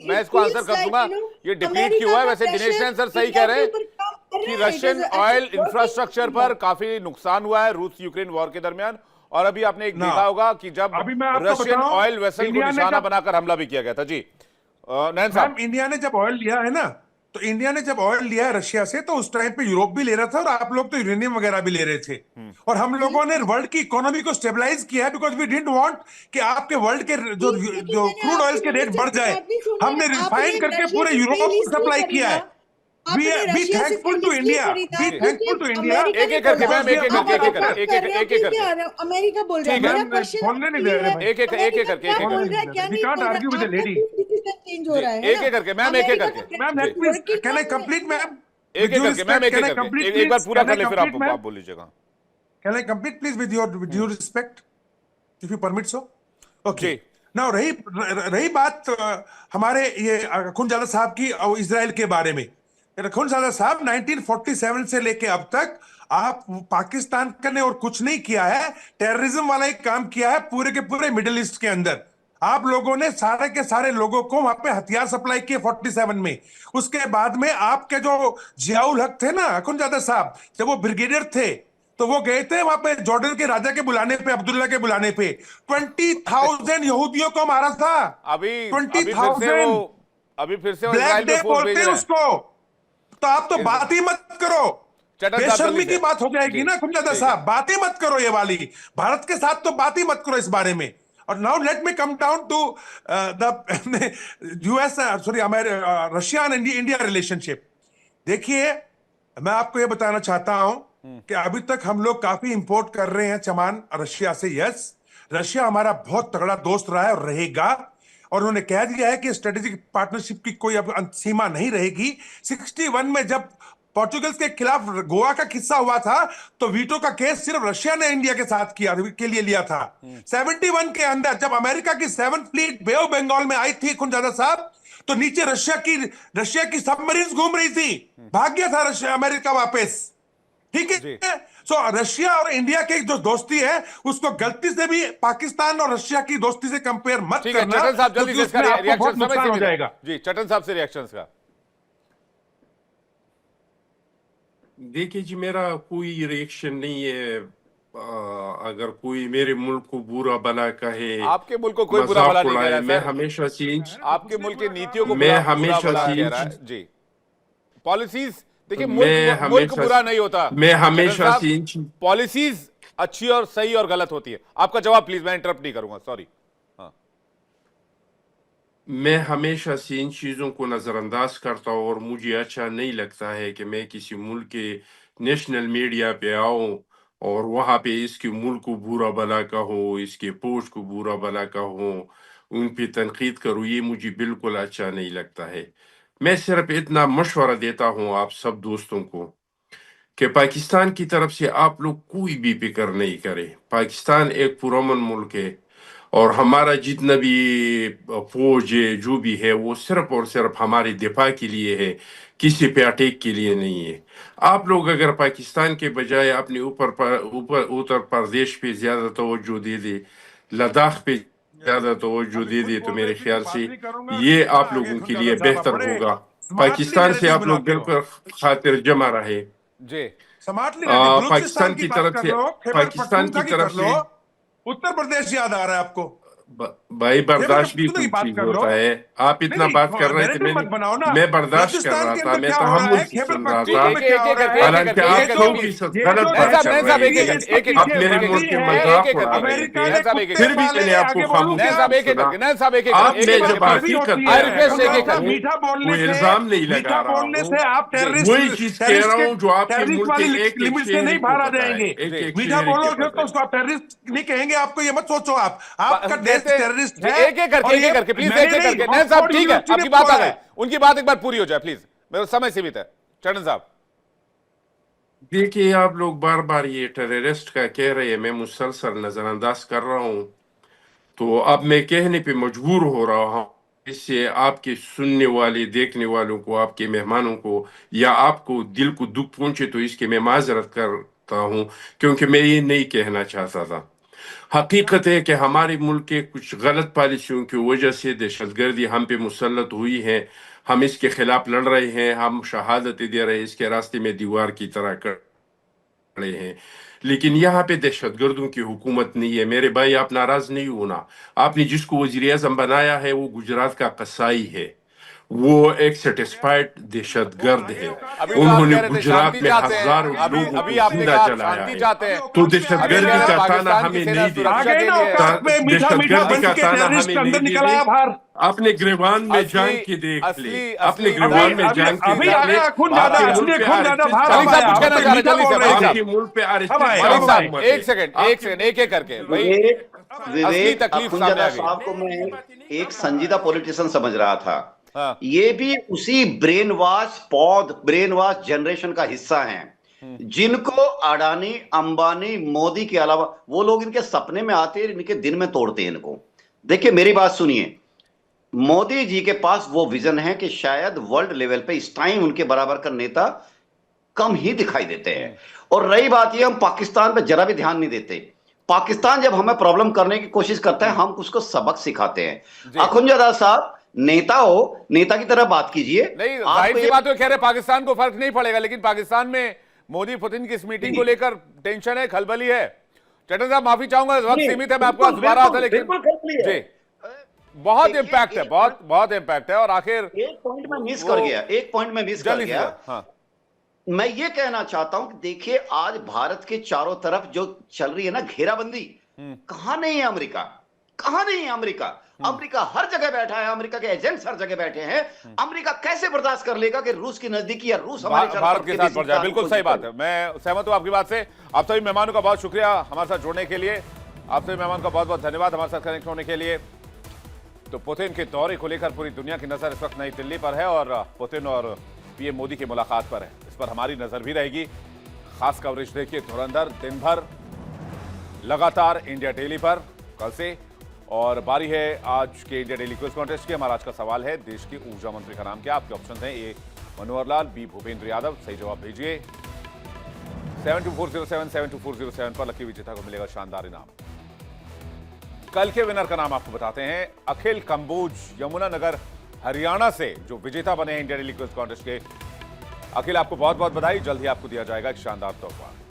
It मैं इसको आंसर feels कर like, दूंगा। you know, ये डिप्लीट अमेरिका क्यों हुआ है? का वैसे दिनेश pressure जैन सर सही इंडिया कह के रहे हैं ऊपर काम कर कि रहा है। It Russian is oil actually infrastructure working. पर काफी नुकसान हुआ है रूस यूक्रेन वॉर के दरमियान। और अभी आपने एक ना, देखा होगा कि जब अभी मैं आपको रशियन बताऊं, ऑयल वेसल को इंडिया ने निशाना जब- बनाकर हमला भी किया गया था। जी नैन मैम, साहब। इंडिया ने जब ऑयल लिया है ना, तो इंडिया ने जब ऑयल लिया है रशिया से, तो उस टाइम पे यूरोप भी ले रहा था और आप लोग तो यूरेनियम वगैरह भी ले रहे थे। और हम लोगों ने वर्ल्ड की इकोनॉमी को स्टेबलाइज किया है, बिकॉज वी डिडंट वांट कि आपके वर्ल्ड के जो लेकिन जो मैंने क्रूड ऑयल आपके के रेट मिनिस्टर बढ़ की जाए, बात भी सुनी है। हमने रिफाइन आपने करके रशिया पूरे से यूरोप तेल को इसलिए सप्लाई किया खरीदा, है। आपने बी रशिया से थैंकफुल तेल टू इसलिए इंडिया, खरीदा बी क्योंकि थैंकफुल टू इंडिया। अमेरिका एक ने एक करके बोला। मैम, एक एक आप करके, एक एक आप करके, कर रहे हो एक एक कि करके। क्या अमेरिका बोल रहा है? ठीक है। मेरा मैम, क्वेश्चन बोलने नहीं आपके दे लिए रहे है, भाई। एक एक अमेरिका करके, क्या एक एक बोल करके। रहा है, क्या We नहीं can't बोल रहा argue with है? a lady. आपका डिसीजन चेंज हो जी, रहा है एक ना? एक करके मैम, एक एक अमेरिका करके। का ma'am, ji. let me, working can I on complete, ma'am? एक With एक due करके मैम, respect, एक can एक I करके, complete, एक बार please? पूरा Can कर I ले, फिर complete, ma'am? आप बोल लीजिएगा। Can I complete, please, with your due respect, if you permit so? Okay. Ji. Now, रही बात हमारे ये अखुनजादा साहब की और इजराइल के बारे में। अखुनजादा साहब, 1947 से लेके अब तक आप पाकिस्तान ने और कुछ नहीं किया है, टेररिज्म वाला एक काम किया है पूरे के पूरे मिडिल ईस्ट के अंदर। आप लोगों ने सारे के सारे लोगों को वहां पे हथियार सप्लाई किए 47 में। उसके बाद में आपके जो जियाउल हक थे ना, अखुनजादा साहब, जब वो ब्रिगेडियर थे तो वो गए थे वहां पे जॉर्डन के राजा के बुलाने पे, अब्दुल्ला के बुलाने पे। 20,000 यहूदियों को मारा था। अभी फिर से 20,000 वो ब्लैक इजराइल डे में फोर्स भेज बोलते हैं रहे हैं। उसको। तो आप तो बात ही मत करो, चटन साहब बेशर्मी जल्दी की से। बात हो जाएगी जी, ना खुमजादा ठीक है। साहब, बात ही मत करो ये वाली। भारत के साथ तो बात ही मत करो इस बारे में। और now let me come down to the US, sorry, Russia and India relationship. देखिए, मैं आपको ये बताना चाहता हूं कि अभी तक हम लोग काफी इंपोर्ट कर रहे हैं सामान रशिया से। यस, रशिया हमारा बहुत तगड़ा दोस्त रहा है और रहेगा। और उन्होंने कह दिया है कि स्ट्रेटेजिक पार्टनरशिप की कोई अब सीमा नहीं रहेगी। 61 में जब पोर्चुगल्स के खिलाफ गोवा का किस्सा हुआ था तो वीटो का केस सिर्फ रशिया ने इंडिया के साथ किया के लिए लिया था। 71 के अंदर जब अमेरिका की 7th fleet bay of Bengal में आई थी खुनजादा साहब, तो नीचे रशिया की सबमरीन्स घूम रही थी। भाग गया था रशिया, अमेरिका वापस। ठीक जी। है। सो रशिया और इंडिया की जो दोस्ती है उसको गलती से भी पाकिस्तान और रशिया की दोस्ती से कंपेयर मत ठीक है, करना, चटन साहब जल्दी क्योंकि से इसका उसमें आपको रिएक्शन बहुत समय नुकसान हो सीमित जाएगा। है। जी, चटन साहब से रिएक्शंस का। देखिए जी, मेरा कोई रिएक्शन नहीं है। अगर कोई मेरे मुल्क को बुरा भला कहे, आपके मुल्क को कोई बुरा भला मजाक नहीं कह रहा उड़ाए, है मैं सर। हमेशा चेंज आपके मुल्क की नीतियों को मैं बुरा हमेशा भला से कह इन रहा है। चीज- जी, पॉलिसीज देखिए, मैं मुल्क हमेशा बुरा नहीं होता मैं चटन हमेशा साहब, से इन चीज- पॉलिसीज अच्छी और सही और गलत होती है। आपका जवाब प्लीज, मैं इंटरप्ट नहीं करूंगा, सॉरी। हाँ, मैं हमेशा से इन चीज़ों को नज़रअंदाज करता हूँ और मुझे अच्छा नहीं लगता है कि मैं किसी मुल्क के नेशनल मीडिया पे आऊँ और वहाँ पे इसके मुल्क को बुरा भला कहूँ, इसके पोस्ट को बुरा भला कहूँ, उन पे तनकीद करूँ। ये मुझे बिल्कुल अच्छा नहीं लगता है। मैं सिर्फ इतना मशवरा देता हूँ आप सब दोस्तों को कि पाकिस्तान की तरफ से आप लोग कोई भी फिक्र नहीं करें। पाकिस्तान एक पुरअमन मुल्क है और हमारा जितना भी फौज है, जो भी है, वो सिर्फ और सिर्फ हमारे दिफा के लिए है, किसी पे अटैक के लिए नहीं है। आप लोग अगर पाकिस्तान के बजाय अपने ऊपर उत्तर प्रदेश पे ज्यादा तवज्जो दे दे, लद्दाख पे ज्यादा तवज्जो दे दे, तो मेरे ख्याल से ये आप लोगों के लिए बेहतर होगा। पाकिस्तान से आप लोग बिल्कुल खातिर जमा रहे। जी, स्मार्टली रहते, बलूचिस्तान पाकिस्तान की की बात तरफ कर से लो, खैबर पाकिस्तान पख्तूनख्वा की की तरफ कर लो, से उत्तर प्रदेश याद आ रहा है आपको। भाई, खैबर बर्दाश्त भी पख्तूनख्वा कोई की बात चीज कर लो। होता है। आप नहीं इतना बात कर नहीं, रहे थे, नैरेटिव मत बनाओ ना। मैं बर्दाश्त कर बलूचिस्तान रहा के था, अंदर मैं क्या हो रहा तहम्मुल है, से खैबर सुन रहा जी, था। पख्तूनख्वा में क्या हो रहा है? हालांकि आप एक क्यों एक भी एक गलत नैन बात साहब, कर नैन साहब, रहे एक एक हैं। करके, एक एक आप करके, मेरे एक एक मुल्क के करके, मजाक एक एक उड़ा करके, रहे अमेरिका हैं। नैन साहब, एक एक फिर करके, भी मैंने आपको आगे खामोश नैन साहब, एक एक सुना। करके, नैन साहब, एक एक आप करके, में एक एक जब करके, भी हकीकत होती आई है। रिक्वेस्ट, एक एक साहब, करके। मीठा बोलने कोई से, इल्जाम नहीं लगा मीठा रहा बोलने हूँ। से आप जी, वही चीज कह रहा हूँ जो आपके टेररिस्ट मुल्क वाली के एक एक लिमिट से शहरी नहीं को बाहर आ पता है, जाएंगे। एक जी। एक मीठा शहरी को बोलोगे पता तो है। उसको आप टेररिस्ट नहीं कहेंगे। आपको ये मत सोचो, आपका देश कहते हैं टेररिस्ट जी, है। एक एक करके, और एक ये एक करके, प्लीज, मैंने एक एक नहीं, करके। नैन साहब, ऑक्सफोर्ड ठीक है, यूनिवर्सिटी आपकी ने बात आ बोला गई, है। उनकी बात एक बार पूरी हो जाए प्लीज, मेरा समय सीमित है। चटन साहब, देखिए, आप लोग बार बार ये टेररिस्ट का कह रहे हैं, मैं मुसलसल नजरअंदाज कर रहा हूँ, तो अब मैं कहने पे मजबूर हो रहा हूँ। इससे आपके सुनने वाले, देखने वालों को, आपके मेहमानों को या आपको दिल को दुख पहुंचे, तो इसके मैं माजरत करता हूँ, क्योंकि मैं ये नहीं कहना चाहता था। हकीकत है कि हमारे मुल्क के कुछ गलत पॉलिसियों की वजह से दहशतगर्दी हम पे मुसल्लत हुई है। हम इसके खिलाफ लड़ रहे हैं, हम शहादतें दे रहे हैं, इसके रास्ते में दीवार की तरह खड़े हैं। लेकिन यहाँ पे दहशतगर्दों की हुकूमत नहीं है। मेरे भाई, आप नाराज नहीं होना। आपने जिसको वजीर आजम बनाया है वो गुजरात का कसाई है, वो एक सेटिस्फाइड दहशतगर्द है। अभी तो आप उन्होंने कह रहे थे गुजरात शांति में चाहते हैं, हजारों अभी लोगों अभी को आपने जिंदा कहा जलाया शांति है। चाहते हैं, तो अभी दहशतगर्दी कह रहे का हैं ताना पाकिस्तान की हमें सेना नहीं दे सुरक्षा आगे के ना लिए औकात में मीठा मीठा दहशतगर्दी बन का के ताना टेररिस्ट हमें अंदर नहीं निकल आया दे। बाहर। अपने गिरबान में असली जान के देख ले, असली अपने असली गिरबान अभी में अभी जान के अभी देख ले। आया खून ज्यादा, आपके असली मुल्क पे खून ज्यादा आरएसएस बाहर का मलिक अब साहब आया। कुछ कहना अब चाह रहे, मीठा जल्दी से बोल रहे मलिक थे। आपके साहब, मुल्क पे आरएसएस अब आए, का मलिक अब साहब, हुकूमत एक है। सेकंड, एक आपके सेकंड, एक एक करके भाई, विवेक असली विवेक तकलीफ सामने अखुंजादा आ गई। साहब को मैं एक संजीदा पॉलिटिशियन समझ रहा था। हाँ, ये भी उसी ब्रेन वॉश जनरेशन का हिस्सा हैं, जिनको अडानी, अंबानी, मोदी के अलावा वो लोग इनके सपने में आते हैं, इनके दिन में तोड़ते हैं इनको। देखिए, मेरी बात सुनिए। मोदी जी के पास वो विजन है कि शायद वर्ल्ड लेवल पे इस टाइम उनके बराबर का नेता कम ही दिखाई देते हैं। और रही बात ये, हम पाकिस्तान पे जरा भी ध्यान नहीं देते। पाकिस्तान जब हमें प्रॉब्लम करने की कोशिश करता है, हम उसको सबक सिखाते हैं। जी। अखुंजादा साहब, नेता हो, नेता की तरह बात कीजिए। नहीं, आपको जाहिर सी ये- बात है, कह रहे पाकिस्तान को फर्क नहीं पड़ेगा, लेकिन पाकिस्तान में मोदी पुतिन की इस मीटिंग को लेकर टेंशन है, खलबली है। चटर्जी साहब माफी चाहूंगा, वक्त नहीं, सीमित है, मैं आपको दोबारा आता, लेकिन बिल्कुल खलबली है। जी बहुत देखिए, इम्पैक्ट है, एक बहुत बहुत इम्पैक्ट है। और आखिर एक पॉइंट में मिस कर गया, एक पॉइंट में मिस कर जल्दी से गया। हाँ मैं ये कहना चाहता हूं कि देखिए, आज भारत के चारों तरफ जो चल रही है ना घेराबंदी, कहां नहीं है अमेरिका, कहां नहीं है अमेरिका। अमेरिका हर जगह बैठा है, अमेरिका के एजेंट्स हर जगह बैठे हैं। अमेरिका कैसे बर्दाश्त कर लेगा कि रूस की नजदीकी या रूस हमारे चारों भारत तरफ के किसी साथ बढ़ जाए। साथ बिल्कुल कोई सही बात दिक्कत है, मैं सहमत हूं आपकी बात से। आप सभी मेहमानों का बहुत शुक्रिया हमारे साथ जुड़ने के लिए। आप सभी मेहमान का बहुत बहुत धन्यवाद हमारे साथ कनेक्ट होने के लिए। तो पुतिन के दौरे को लेकर पूरी दुनिया की नजर इस वक्त नई दिल्ली पर है और पुतिन और पीएम मोदी की मुलाकात पर है। इस पर हमारी नजर भी रहेगी। खास कवरेज देखिए धुरंधर दिन भर लगातार इंडिया डेली पर कल से। और बारी है आज के इंडिया डेली क्विज कॉन्टेस्ट की। हमारा आज का सवाल है, देश के ऊर्जा मंत्री का नाम क्या? आपके ऑप्शन हैं, ए मनोहर लाल, बी भूपेंद्र यादव। सही जवाब भेजिए 72407 72407 पर। लकी विजेता को मिलेगा शानदार इनाम। कल के विनर का नाम आपको बताते हैं, अखिल कंबोज, यमुनानगर हरियाणा से जो विजेता बने हैं इंडिया डेली क्विज कॉन्टेस्ट के। अखिल, आपको बहुत बहुत बधाई। जल्द ही आपको दिया जाएगा एक शानदार तोहफा।